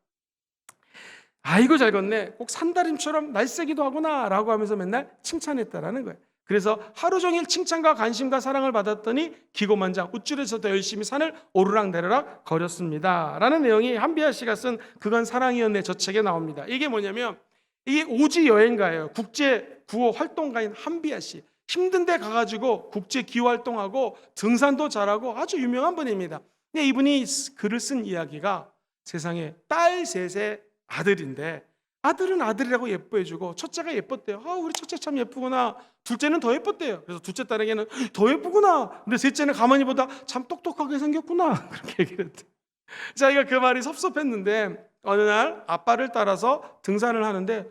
Speaker 1: 아이고 잘 걷네, 꼭 산다림처럼 날쌔기도 하구나 라고 하면서 맨날 칭찬했다라는 거예요. 그래서 하루 종일 칭찬과 관심과 사랑을 받았더니 기고만장 우쭐해서 더 열심히 산을 오르락내리락 거렸습니다 라는 내용이 한비아 씨가 쓴 그건 사랑이었네 저 책에 나옵니다. 이게 뭐냐면 이게 오지 여행가예요. 국제 구호 활동가인 한비아 씨. 힘든 데 가가지고 국제 기호 활동하고 등산도 잘하고 아주 유명한 분입니다. 근데 이분이 글을 쓴 이야기가 세상에 딸 셋의 아들인데 아들은 아들이라고 예뻐해주고 첫째가 예뻤대요. 우리 첫째 참 예쁘구나. 둘째는 더 예뻤대요. 그래서 둘째 딸에게는 더 예쁘구나. 근데 셋째는 가만히 보다 참 똑똑하게 생겼구나. 그렇게 얘기를 했대. 자기가 그 말이 섭섭했는데 어느 날 아빠를 따라서 등산을 하는데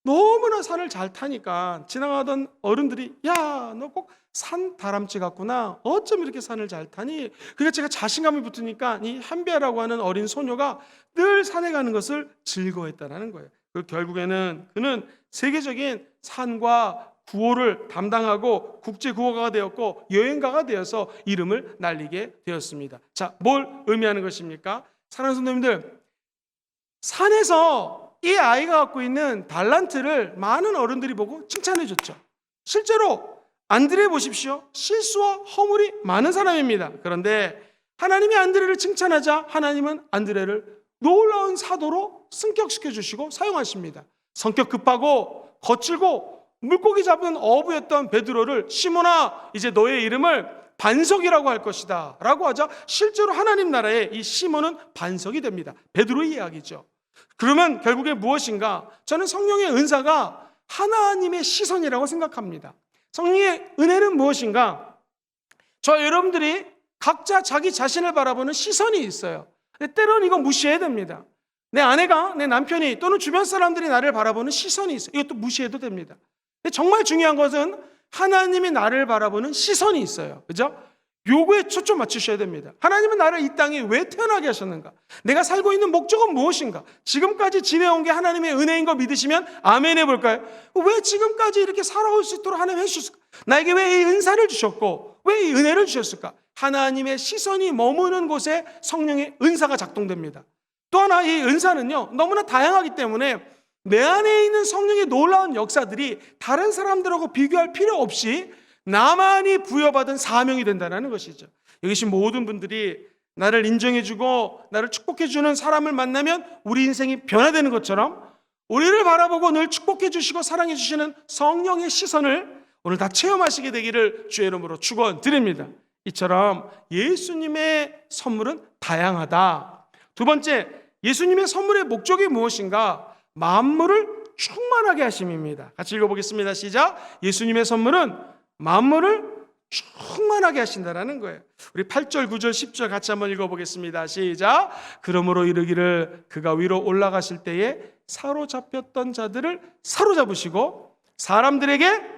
Speaker 1: 너무나 산을 잘 타니까 지나가던 어른들이 야, 너 꼭 산 다람쥐 같구나. 어쩜 이렇게 산을 잘 타니? 그러니까 제가 자신감이 붙으니까 이 한비아라고 하는 어린 소녀가 늘 산에 가는 것을 즐거워했다는 거예요. 결국에는 그는 세계적인 산과 구호를 담당하고 국제 구호가가 되었고 여행가가 되어서 이름을 날리게 되었습니다. 자, 뭘 의미하는 것입니까? 사랑하는 성도님들, 산에서 이 아이가 갖고 있는 달란트를 많은 어른들이 보고 칭찬해 줬죠. 실제로 안드레 보십시오. 실수와 허물이 많은 사람입니다. 그런데 하나님이 안드레를 칭찬하자 하나님은 안드레를 놀라운 사도로 승격시켜 주시고 사용하십니다. 성격 급하고 거칠고 물고기 잡은 어부였던 베드로를 시몬아 이제 너의 이름을 반석이라고 할 것이다 라고 하자 실제로 하나님 나라에 이 시몬은 반석이 됩니다. 베드로의 이야기죠. 그러면 결국에 무엇인가? 저는 성령의 은사가 하나님의 시선이라고 생각합니다. 성령의 은혜는 무엇인가? 저 여러분들이 각자 자기 자신을 바라보는 시선이 있어요. 때로는 이거 무시해야 됩니다. 내 아내가, 내 남편이 또는 주변 사람들이 나를 바라보는 시선이 있어요. 이것도 무시해도 됩니다. 정말 중요한 것은 하나님이 나를 바라보는 시선이 있어요. 그죠? 요구에 초점 맞추셔야 됩니다. 하나님은 나를 이 땅에 왜 태어나게 하셨는가? 내가 살고 있는 목적은 무엇인가? 지금까지 지내온 게 하나님의 은혜인 거 믿으시면 아멘 해볼까요? 왜 지금까지 이렇게 살아올 수 있도록 하나님 해주셨을까? 나에게 왜 이 은사를 주셨고 왜 이 은혜를 주셨을까? 하나님의 시선이 머무는 곳에 성령의 은사가 작동됩니다. 또 하나 이 은사는요, 너무나 다양하기 때문에 내 안에 있는 성령의 놀라운 역사들이 다른 사람들하고 비교할 필요 없이 나만이 부여받은 사명이 된다는 것이죠. 여기 계신 모든 분들이 나를 인정해주고 나를 축복해주는 사람을 만나면 우리 인생이 변화되는 것처럼 우리를 바라보고 늘 축복해주시고 사랑해주시는 성령의 시선을 오늘 다 체험하시게 되기를 주의 이름으로 축원드립니다. 이처럼 예수님의 선물은 다양하다. 두 번째, 예수님의 선물의 목적이 무엇인가? 만물을 충만하게 하심입니다. 같이 읽어보겠습니다. 시작. 예수님의 선물은 만물을 충만하게 하신다라는 거예요. 우리 8절, 9절, 10절 같이 한번 읽어보겠습니다. 시작. 그러므로 이르기를 그가 위로 올라가실 때에 사로잡혔던 자들을 사로잡으시고 사람들에게,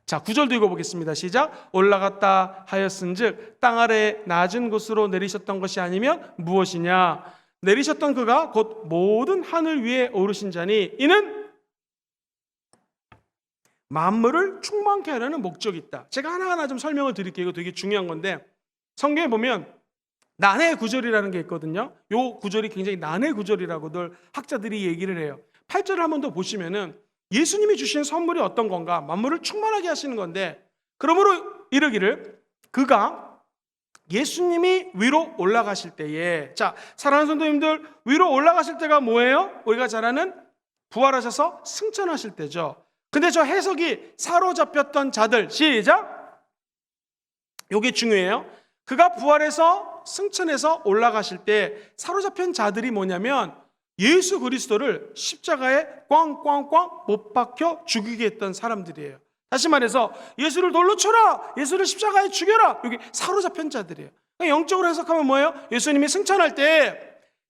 Speaker 1: 자 9절도 읽어보겠습니다. 시작. 올라갔다 하였은즉 땅 아래 낮은 곳으로 내리셨던 것이 아니면 무엇이냐? 내리셨던 그가 곧 모든 하늘 위에 오르신 자니 이는 만물을 충만케 하려는 목적이 있다. 제가 하나하나 좀 설명을 드릴게요. 이거 되게 중요한 건데 성경에 보면 난해 구절이라는 게 있거든요. 이 구절이 굉장히 난해 구절이라고들 학자들이 얘기를 해요. 8절을 한번 더 보시면은 예수님이 주신 선물이 어떤 건가? 만물을 충만하게 하시는 건데, 그러므로 이르기를 그가, 예수님이 위로 올라가실 때에, 자 사랑하는 성도님들, 위로 올라가실 때가 뭐예요? 우리가 잘 아는 부활하셔서 승천하실 때죠. 근데 저 해석이 사로잡혔던 자들, 시작. 이게 중요해요. 그가 부활해서 승천해서 올라가실 때 사로잡힌 자들이 뭐냐면 예수 그리스도를 십자가에 꽝꽝꽝 못 박혀 죽이게 했던 사람들이에요. 다시 말해서 예수를 돌로 쳐라, 예수를 십자가에 죽여라, 여기 사로잡힌 자들이에요. 영적으로 해석하면 뭐예요? 예수님이 승천할 때,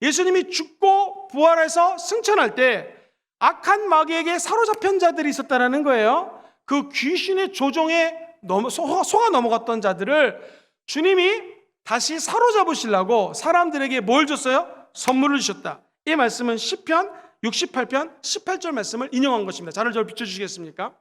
Speaker 1: 예수님이 죽고 부활해서 승천할 때 악한 마귀에게 사로잡힌 자들이 있었다는 거예요. 그 귀신의 조종에 속아 넘어갔던 자들을 주님이 다시 사로잡으시려고 사람들에게 뭘 줬어요? 선물을 주셨다. 이 말씀은 시편 68편 18절 말씀을 인용한 것입니다. 자를 저 비춰주시겠습니까?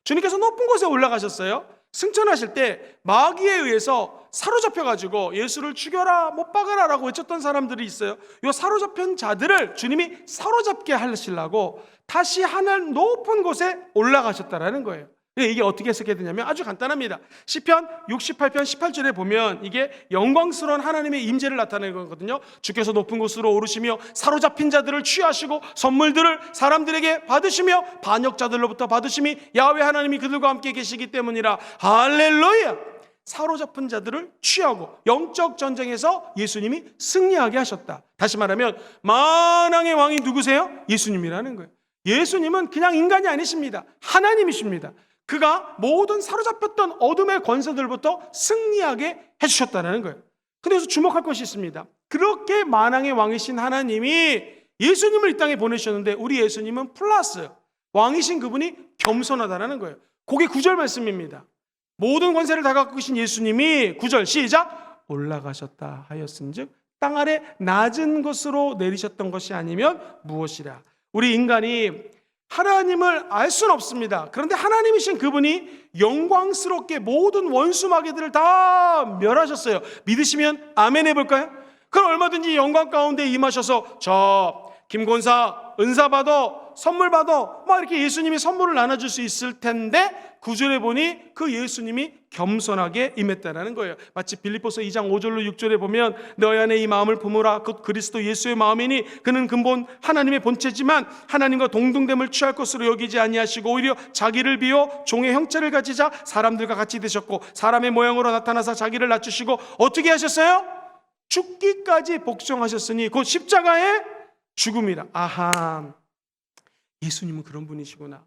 Speaker 1: 주님께서 높은 곳에 올라가셨어요. 승천하실 때 마귀에 의해서 사로잡혀가지고 예수를 죽여라, 못 박아라 라고 외쳤던 사람들이 있어요. 이 사로잡힌 자들을 주님이 사로잡게 하시려고 다시 하늘 높은 곳에 올라가셨다라는 거예요. 이게 어떻게 해석해야 되냐면 아주 간단합니다. 시편 68편 18절에 보면 이게 영광스러운 하나님의 임재를 나타내는 거거든요. 주께서 높은 곳으로 오르시며 사로잡힌 자들을 취하시고 선물들을 사람들에게 받으시며 반역자들로부터 받으심이 야훼 하나님이 그들과 함께 계시기 때문이라. 할렐루야. 사로잡힌 자들을 취하고 영적 전쟁에서 예수님이 승리하게 하셨다. 다시 말하면 만왕의 왕이 누구세요? 예수님이라는 거예요. 예수님은 그냥 인간이 아니십니다. 하나님이십니다. 그가 모든 사로잡혔던 어둠의 권세들부터 승리하게 해주셨다는 거예요. 근데 여기서 주목할 것이 있습니다. 그렇게 만왕의 왕이신 하나님이 예수님을 이 땅에 보내셨는데 우리 예수님은 플러스 왕이신 그분이 겸손하다는 거예요. 그게 9절 말씀입니다. 모든 권세를 다 갖고 계신 예수님이 9절 시작. 올라가셨다 하였은즉 땅 아래 낮은 곳으로 내리셨던 것이 아니면 무엇이라. 우리 인간이 하나님을 알 수는 없습니다. 그런데 하나님이신 그분이 영광스럽게 모든 원수 마귀들을 다 멸하셨어요. 믿으시면 아멘 해볼까요? 그럼 얼마든지 영광 가운데 임하셔서 저 김권사 은사 받아, 선물 받아, 막 이렇게 예수님이 선물을 나눠줄 수 있을 텐데 9절에 보니 그 예수님이 겸손하게 임했다는 거예요. 마치 빌립보서 2장 5절로 6절에 보면 너희 안에 이 마음을 품으라 곧 그리스도 예수의 마음이니 그는 근본 하나님의 본체지만 하나님과 동등됨을 취할 것으로 여기지 아니하시고 오히려 자기를 비워 종의 형체를 가지자 사람들과 같이 되셨고 사람의 모양으로 나타나사 자기를 낮추시고 어떻게 하셨어요? 죽기까지 복종하셨으니 곧 십자가의 죽음이라. 아하, 예수님은 그런 분이시구나.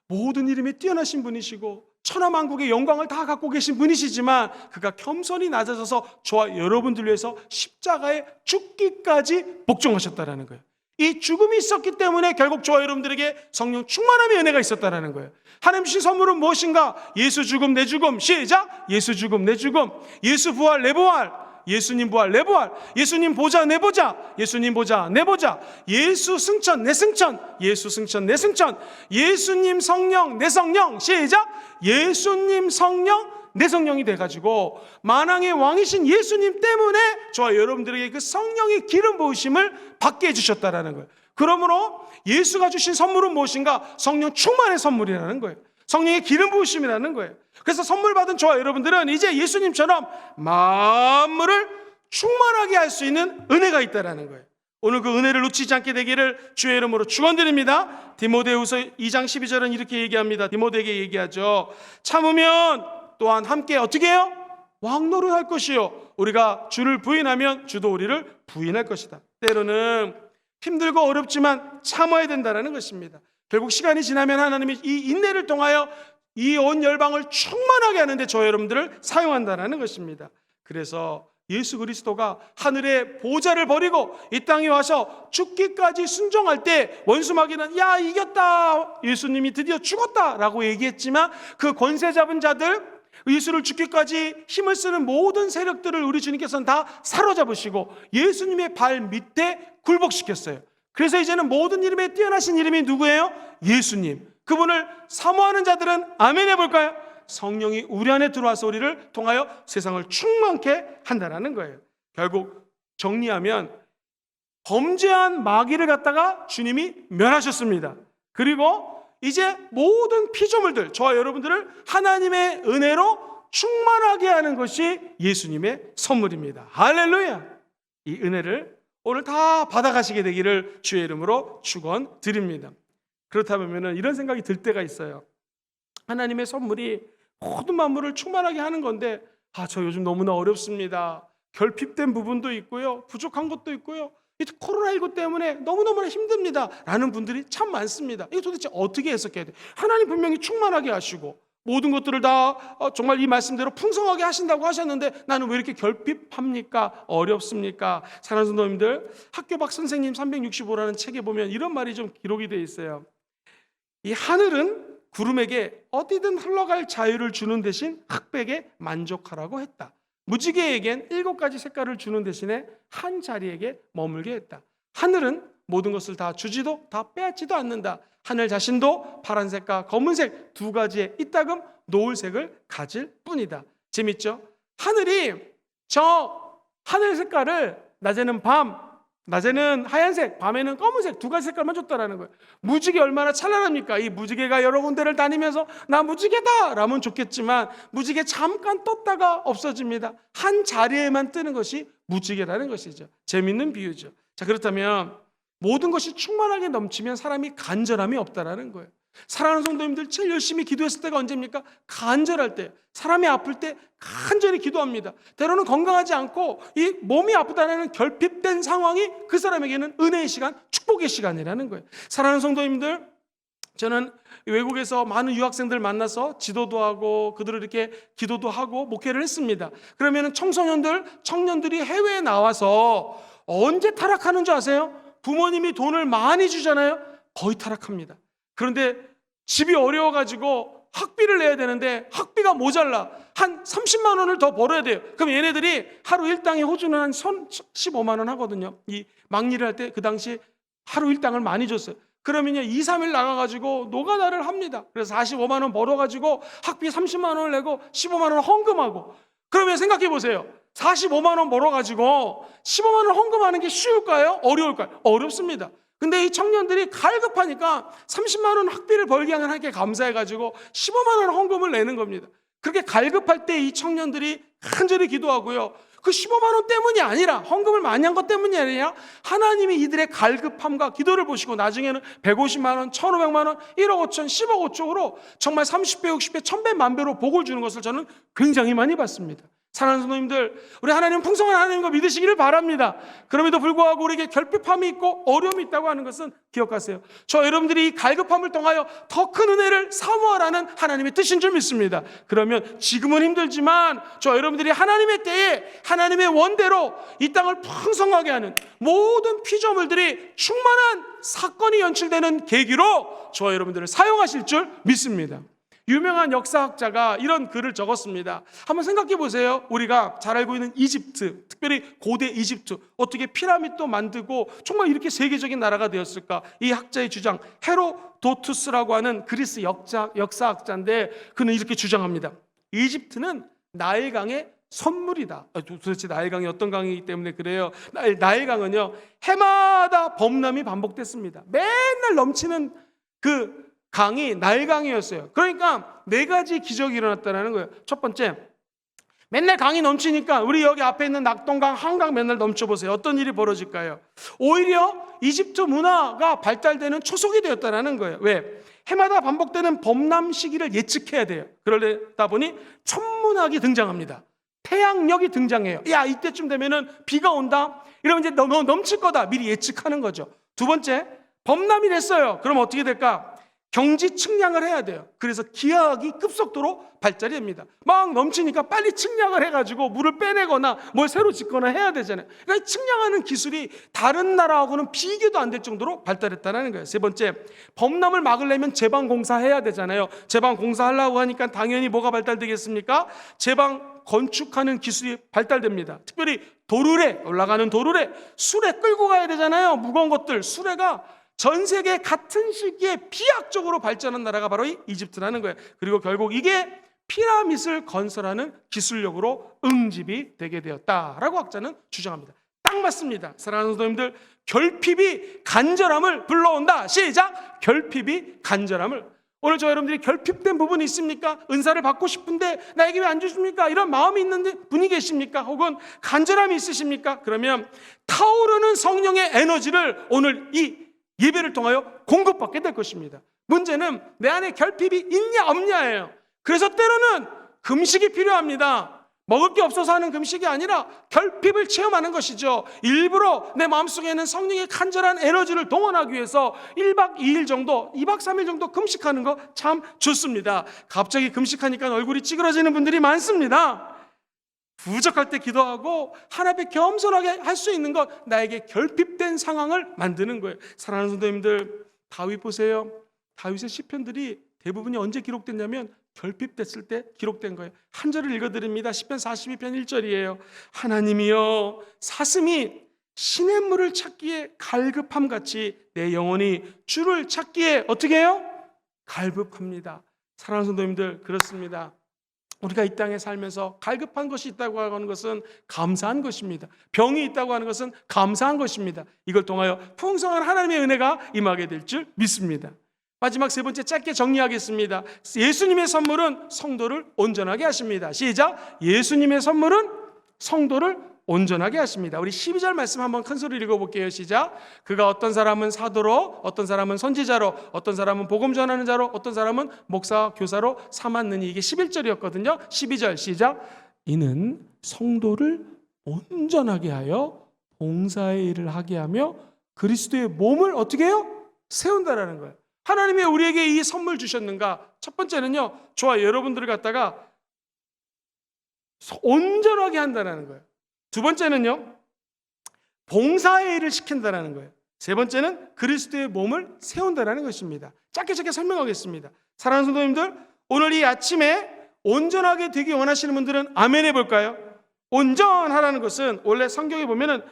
Speaker 1: 모든 이름에 뛰어나신 분이시고 천하만국의 영광을 다 갖고 계신 분이시지만 그가 겸손히 낮아져서 저와 여러분들 위해서 십자가에 죽기까지 복종하셨다라는 거예요. 이 죽음이 있었기 때문에 결국 저와 여러분들에게 성령 충만함의 은혜가 있었다는 거예요. 하나님 주신 선물은 무엇인가? 예수 죽음 내 죽음. 시작. 예수 죽음 내 죽음. 예수 부활 내 부활. 예수님 부활 내 부활. 예수님 보자 내 보자. 예수님 보자 내 보자. 예수 승천 내 승천. 예수 승천 내 승천. 예수님 성령 내 성령. 시작. 예수님 성령 내 성령이 돼가지고 만왕의 왕이신 예수님 때문에 저와 여러분들에게 그 성령의 기름 부으심을 받게 해주셨다라는 거예요. 그러므로 예수가 주신 선물은 무엇인가? 성령 충만의 선물이라는 거예요. 성령의 기름 부으심이라는 거예요. 그래서 선물 받은 저와 여러분들은 이제 예수님처럼 만물을 충만하게 할 수 있는 은혜가 있다라는 거예요. 오늘 그 은혜를 놓치지 않게 되기를 주의 이름으로 축원드립니다. 디모데후서 2장 12절은 이렇게 얘기합니다. 디모데에게 얘기하죠. 참으면 또한 함께 어떻게 해요? 왕노릇할 것이요. 우리가 주를 부인하면 주도 우리를 부인할 것이다. 때로는 힘들고 어렵지만 참아야 된다는 것입니다. 결국 시간이 지나면 하나님이 이 인내를 통하여 이 온 열방을 충만하게 하는데 저 여러분들을 사용한다는 것입니다. 그래서 예수 그리스도가 하늘의 보좌를 버리고 이 땅에 와서 죽기까지 순종할 때 원수 마귀는 야 이겼다, 예수님이 드디어 죽었다라고 얘기했지만 그 권세 잡은 자들, 예수를 죽기까지 힘을 쓰는 모든 세력들을 우리 주님께서는 다 사로잡으시고 예수님의 발 밑에 굴복시켰어요. 그래서 이제는 모든 이름에 뛰어나신 이름이 누구예요? 예수님. 그분을 사모하는 자들은 아멘 해볼까요? 성령이 우리 안에 들어와서 우리를 통하여 세상을 충만케 한다는 거예요. 결국 정리하면 범죄한 마귀를 갖다가 주님이 멸하셨습니다. 그리고 이제 모든 피조물들, 저와 여러분들을 하나님의 은혜로 충만하게 하는 것이 예수님의 선물입니다. 할렐루야! 이 은혜를 오늘 다 받아가시게 되기를 주의 이름으로 축원드립니다. 그렇다 보면 이런 생각이 들 때가 있어요. 하나님의 선물이 모든 만물을 충만하게 하는 건데 저 요즘 너무나 어렵습니다. 결핍된 부분도 있고요, 부족한 것도 있고요, 이 코로나19 때문에 너무너무나 힘듭니다 라는 분들이 참 많습니다. 이거 도대체 어떻게 해석해야 돼? 하나님 분명히 충만하게 하시고 모든 것들을 다 정말 이 말씀대로 풍성하게 하신다고 하셨는데 나는 왜 이렇게 결핍합니까? 어렵습니까? 사랑하는 성도님들, 학교박 선생님 365라는 책에 보면 이런 말이 좀 기록이 되어 있어요. 이 하늘은 구름에게 어디든 흘러갈 자유를 주는 대신 흑백에 만족하라고 했다. 무지개에겐 7가지 색깔을 주는 대신에 한 자리에게 머물게 했다. 하늘은 모든 것을 다 주지도 다 빼앗지도 않는다. 하늘 자신도 파란색과 검은색 2가지의 이따금 노을색을 가질 뿐이다. 재밌죠? 하늘이 저 하늘 색깔을 낮에는 밤, 낮에는 하얀색, 밤에는 검은색 2가지 색깔만 줬다라는 거예요. 무지개 얼마나 찬란합니까? 이 무지개가 여러 군데를 다니면서 나 무지개다 라면 좋겠지만 무지개 잠깐 떴다가 없어집니다. 한 자리에만 뜨는 것이 무지개라는 것이죠. 재밌는 비유죠. 자, 그렇다면 모든 것이 충만하게 넘치면 사람이 간절함이 없다라는 거예요. 사랑하는 성도님들, 제일 열심히 기도했을 때가 언제입니까? 간절할 때, 사람이 아플 때 간절히 기도합니다. 때로는 건강하지 않고 이 몸이 아프다는 결핍된 상황이 그 사람에게는 은혜의 시간, 축복의 시간이라는 거예요. 사랑하는 성도님들, 저는 외국에서 많은 유학생들 만나서 지도도 하고 그들을 이렇게 기도도 하고 목회를 했습니다. 그러면 청년들이 해외에 나와서 언제 타락하는 줄 아세요? 부모님이 돈을 많이 주잖아요. 거의 타락합니다. 그런데 집이 어려워가지고 학비를 내야 되는데 학비가 모자라. 한 30만 원을 더 벌어야 돼요. 그럼 얘네들이 하루 일당에 호주는 한 15만 원 하거든요. 이 막일을 할 때 그 당시 하루 일당을 많이 줬어요. 그러면요 2, 3일 나가가지고 노가다를 합니다. 그래서 45만 원 벌어가지고 학비 30만 원을 내고 15만 원 헌금하고. 그러면 생각해 보세요. 45만 원 벌어가지고 15만 원 헌금하는 게 쉬울까요? 어려울까요? 어렵습니다. 근데 이 청년들이 갈급하니까 30만 원 학비를 벌게 하는 하나님께 감사해가지고 15만 원 헌금을 내는 겁니다. 그렇게 갈급할 때 이 청년들이 간절히 기도하고요. 그 15만 원 때문이 아니라, 헌금을 많이 한 것 때문이 아니라 하나님이 이들의 갈급함과 기도를 보시고 나중에는 150만 원, 1,500만 원, 1억 5천, 10억 5천으로 정말 30배, 60배, 1000배, 만배로 복을 주는 것을 저는 굉장히 많이 봤습니다. 사랑하는 성도님들, 우리 하나님 풍성한 하나님과 믿으시기를 바랍니다. 그럼에도 불구하고 우리에게 결핍함이 있고 어려움이 있다고 하는 것은 기억하세요. 저 여러분들이 이 갈급함을 통하여 더 큰 은혜를 사모하라는 하나님의 뜻인 줄 믿습니다. 그러면 지금은 힘들지만 저 여러분들이 하나님의 때에 하나님의 원대로 이 땅을 풍성하게 하는 모든 피조물들이 충만한 사건이 연출되는 계기로 저 여러분들을 사용하실 줄 믿습니다. 유명한 역사학자가 이런 글을 적었습니다. 한번 생각해 보세요. 우리가 잘 알고 있는 이집트, 특별히 고대 이집트, 어떻게 피라미드도 만들고 정말 이렇게 세계적인 나라가 되었을까? 이 학자의 주장, 헤로도투스라고 하는 그리스 역사학자인데 그는 이렇게 주장합니다. 이집트는 나일강의 선물이다. 도대체 나일강이 어떤 강이기 때문에 그래요? 나일강은요, 해마다 범람이 반복됐습니다. 맨날 넘치는 그 강이 나일강이었어요. 그러니까 4가지 기적이 일어났다는 거예요. 첫 번째, 맨날 강이 넘치니까 우리 여기 앞에 있는 낙동강, 한강 맨날 넘쳐보세요. 어떤 일이 벌어질까요? 오히려 이집트 문화가 발달되는 초석이 되었다는 거예요. 왜? 해마다 반복되는 범람 시기를 예측해야 돼요. 그러다 보니 천문학이 등장합니다. 태양력이 등장해요. 야, 이때쯤 되면은 비가 온다. 이러면 이제 넘칠 거다. 미리 예측하는 거죠. 두 번째, 범람이 됐어요. 그럼 어떻게 될까? 경지 측량을 해야 돼요. 그래서 기하학이 급속도로 발달이 됩니다. 막 넘치니까 빨리 측량을 해가지고 물을 빼내거나 뭘 새로 짓거나 해야 되잖아요. 그러니까 측량하는 기술이 다른 나라하고는 비교도 안 될 정도로 발달했다는 거예요. 세 번째, 범람을 막으려면 제방공사 해야 되잖아요. 제방공사 하려고 하니까 당연히 뭐가 발달되겠습니까? 제방 건축하는 기술이 발달됩니다. 특별히 도르래, 올라가는 도르래, 수레 끌고 가야 되잖아요. 무거운 것들, 수레가 전 세계 같은 시기에 비약적으로 발전한 나라가 바로 이 이집트라는 거예요. 그리고 결국 이게 피라밋을 건설하는 기술력으로 응집이 되게 되었다라고 학자는 주장합니다. 딱 맞습니다. 사랑하는 성도님들, 결핍이 간절함을 불러온다. 시작! 결핍이 간절함을. 오늘 저 여러분들이 결핍된 부분이 있습니까? 은사를 받고 싶은데 나에게 왜 안 주십니까? 이런 마음이 있는데 분이 계십니까? 혹은 간절함이 있으십니까? 그러면 타오르는 성령의 에너지를 오늘 이 예배를 통하여 공급받게 될 것입니다. 문제는 내 안에 결핍이 있냐 없냐예요. 그래서 때로는 금식이 필요합니다. 먹을 게 없어서 하는 금식이 아니라 결핍을 체험하는 것이죠. 일부러 내 마음속에 있는 성령의 간절한 에너지를 동원하기 위해서 1박 2일 정도, 2박 3일 정도 금식하는 거 참 좋습니다. 갑자기 금식하니까 얼굴이 찌그러지는 분들이 많습니다. 부족할 때 기도하고 하나님께 겸손하게 할 수 있는 것, 나에게 결핍된 상황을 만드는 거예요. 사랑하는 성도님들, 다윗 보세요. 다윗의 시편들이 대부분이 언제 기록됐냐면 결핍됐을 때 기록된 거예요. 한 절을 읽어드립니다. 시편 42편 1절이에요. 하나님이여, 사슴이 시냇물을 찾기에 갈급함같이 내 영혼이 주를 찾기에 어떻게 해요? 갈급합니다. 사랑하는 성도님들, 그렇습니다. 우리가 이 땅에 살면서 갈급한 것이 있다고 하는 것은 감사한 것입니다. 병이 있다고 하는 것은 감사한 것입니다. 이걸 통하여 풍성한 하나님의 은혜가 임하게 될 줄 믿습니다. 마지막 세 번째 짧게 정리하겠습니다. 예수님의 선물은 성도를 온전하게 하십니다. 시작! 예수님의 선물은 성도를 온전하게 하십니다. 우리 12절 말씀 한번 큰 소리로 읽어볼게요. 시작! 그가 어떤 사람은 사도로, 어떤 사람은 선지자로, 어떤 사람은 복음 전하는 자로, 어떤 사람은 목사, 교사로 삼았느니. 이게 11절이었거든요. 12절 시작! 이는 성도를 온전하게 하여 봉사의 일을 하게 하며 그리스도의 몸을 어떻게 해요? 세운다라는 거예요. 하나님이 우리에게 이 선물 주셨는가? 첫 번째는요, 저와 여러분들을 갖다가 온전하게 한다는 거예요. 두 번째는요, 봉사의 일을 시킨다는 거예요. 세 번째는 그리스도의 몸을 세운다는 것입니다. 짧게 설명하겠습니다. 사랑하는 성도님들, 오늘 이 아침에 온전하게 되기 원하시는 분들은 아멘 해볼까요? 온전하라는 것은 원래 성경에 보면은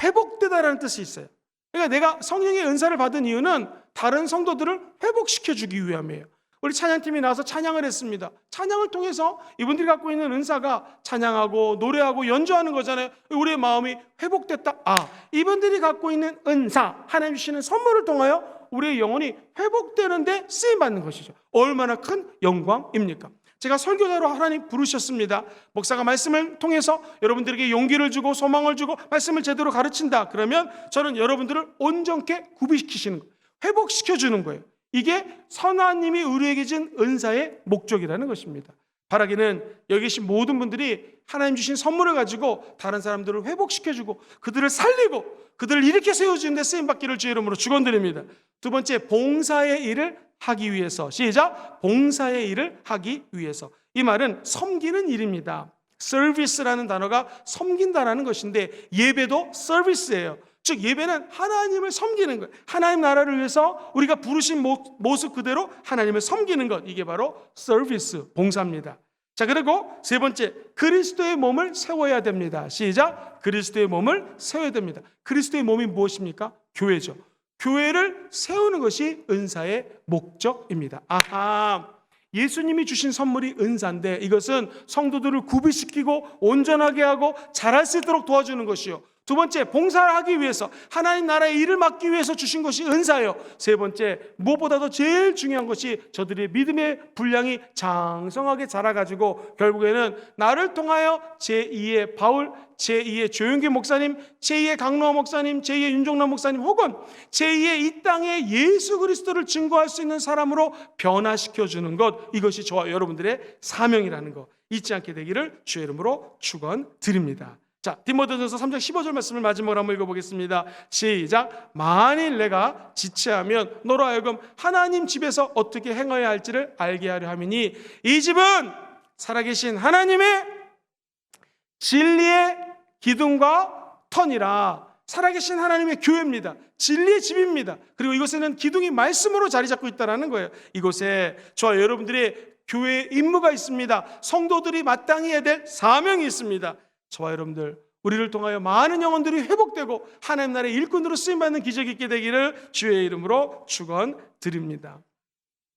Speaker 1: 회복되다라는 뜻이 있어요. 그러니까 내가 성령의 은사를 받은 이유는 다른 성도들을 회복시켜주기 위함이에요. 우리 찬양팀이 나와서 찬양을 했습니다. 찬양을 통해서 이분들이 갖고 있는 은사가 찬양하고 노래하고 연주하는 거잖아요. 우리의 마음이 회복됐다. 이분들이 갖고 있는 은사, 하나님 주시는 선물을 통하여 우리의 영혼이 회복되는데 쓰임받는 것이죠. 얼마나 큰 영광입니까? 제가 설교자로 하나님 부르셨습니다. 목사가 말씀을 통해서 여러분들에게 용기를 주고 소망을 주고 말씀을 제대로 가르친다. 그러면 저는 여러분들을 온전케 구비시키시는 거예요. 회복시켜주는 거예요. 이게 선하님이 우리에게 준 은사의 목적이라는 것입니다. 바라기는 여기 계신 모든 분들이 하나님 주신 선물을 가지고 다른 사람들을 회복시켜주고 그들을 살리고 그들을 일으켜 세워주는 데 쓰임받기를 주의 이름으로 축원드립니다. 두 번째, 봉사의 일을 하기 위해서. 시작! 봉사의 일을 하기 위해서. 이 말은 섬기는 일입니다. 서비스라는 단어가 섬긴다라는 것인데 예배도 서비스예요. 즉 예배는 하나님을 섬기는 것, 하나님 나라를 위해서 우리가 부르신 모습 그대로 하나님을 섬기는 것, 이게 바로 서비스, 봉사입니다. 자, 그리고 세 번째, 그리스도의 몸을 세워야 됩니다. 시작! 그리스도의 몸을 세워야 됩니다. 그리스도의 몸이 무엇입니까? 교회죠. 교회를 세우는 것이 은사의 목적입니다. 아하, 예수님이 주신 선물이 은사인데 이것은 성도들을 구비시키고 온전하게 하고 잘할 수 있도록 도와주는 것이요. 두 번째, 봉사를 하기 위해서 하나님 나라의 일을 맡기 위해서 주신 것이 은사예요. 세 번째, 무엇보다도 제일 중요한 것이 저들의 믿음의 분량이 장성하게 자라가지고 결국에는 나를 통하여 제2의 바울, 제2의 조용기 목사님, 제2의 강로아 목사님, 제2의 윤종남 목사님 혹은 제2의 이 땅에 예수 그리스도를 증거할 수 있는 사람으로 변화시켜주는 것, 이것이 저와 여러분들의 사명이라는 것 잊지 않게 되기를 주의 이름으로 축원드립니다. 자, 디모데전서 3장 15절 말씀을 마지막으로 한번 읽어보겠습니다. 시작! 만일 내가 지체하면 너로 하여금 하나님 집에서 어떻게 행해야 할지를 알게 하려 함이니 이 집은 살아계신 하나님의 진리의 기둥과 터니라. 살아계신 하나님의 교회입니다. 진리의 집입니다. 그리고 이곳에는 기둥이 말씀으로 자리 잡고 있다는 거예요. 이곳에 저와 여러분들의 교회의 임무가 있습니다. 성도들이 마땅히 해야 될 사명이 있습니다. 저와 여러분들, 우리를 통하여 많은 영혼들이 회복되고 하나님 나라의 일꾼으로 쓰임받는 기적이 있게 되기를 주의 이름으로 축원드립니다.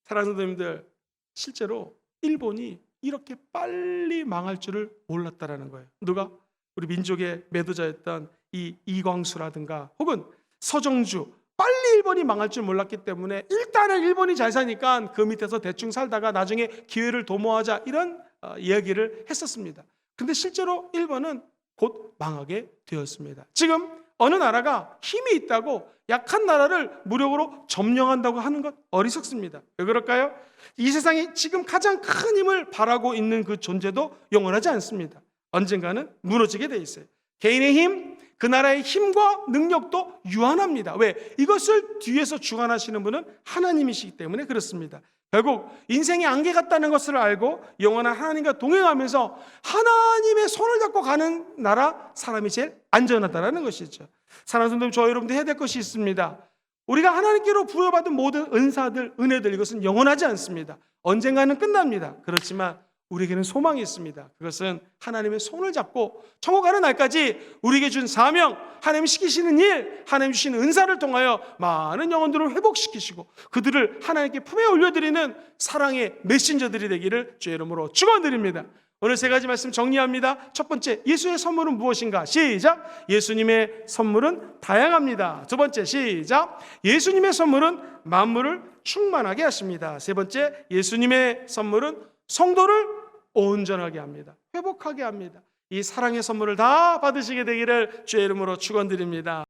Speaker 1: 사랑하는 성도님들, 실제로 일본이 이렇게 빨리 망할 줄을 몰랐다라는 거예요. 누가? 우리 민족의 매도자였던 이 이광수라든가 혹은 서정주, 빨리 일본이 망할 줄 몰랐기 때문에 일단은 일본이 잘 사니까 그 밑에서 대충 살다가 나중에 기회를 도모하자, 이런 이야기를 했었습니다. 근데 실제로 일본은 곧 망하게 되었습니다. 지금 어느 나라가 힘이 있다고 약한 나라를 무력으로 점령한다고 하는 것 어리석습니다. 왜 그럴까요? 이 세상에 지금 가장 큰 힘을 발하고 있는 그 존재도 영원하지 않습니다. 언젠가는 무너지게 돼 있어요. 개인의 힘, 그 나라의 힘과 능력도 유한합니다. 왜? 이것을 뒤에서 주관하시는 분은 하나님이시기 때문에 그렇습니다. 결국 인생의 안개 같다는 것을 알고 영원한 하나님과 동행하면서 하나님의 손을 잡고 가는 나라, 사람이 제일 안전하다는 것이죠. 사랑하는 성도님, 저 여러분들 해야 될 것이 있습니다. 우리가 하나님께로 부여받은 모든 은사들, 은혜들, 이것은 영원하지 않습니다. 언젠가는 끝납니다. 그렇지만 우리에게는 소망이 있습니다. 그것은 하나님의 손을 잡고 천국 가는 날까지 우리에게 준 사명, 하나님이 시키시는 일, 하나님 주신 은사를 통하여 많은 영혼들을 회복시키시고 그들을 하나님께 품에 올려드리는 사랑의 메신저들이 되기를 주의 이름으로 축원드립니다. 오늘 세 가지 말씀 정리합니다. 첫 번째, 예수의 선물은 무엇인가? 시작! 예수님의 선물은 다양합니다. 두 번째, 시작! 예수님의 선물은 만물을 충만하게 하십니다. 세 번째, 예수님의 선물은 성도를 온전하게 합니다. 회복하게 합니다. 이 사랑의 선물을 다 받으시게 되기를 주의 이름으로 축원드립니다.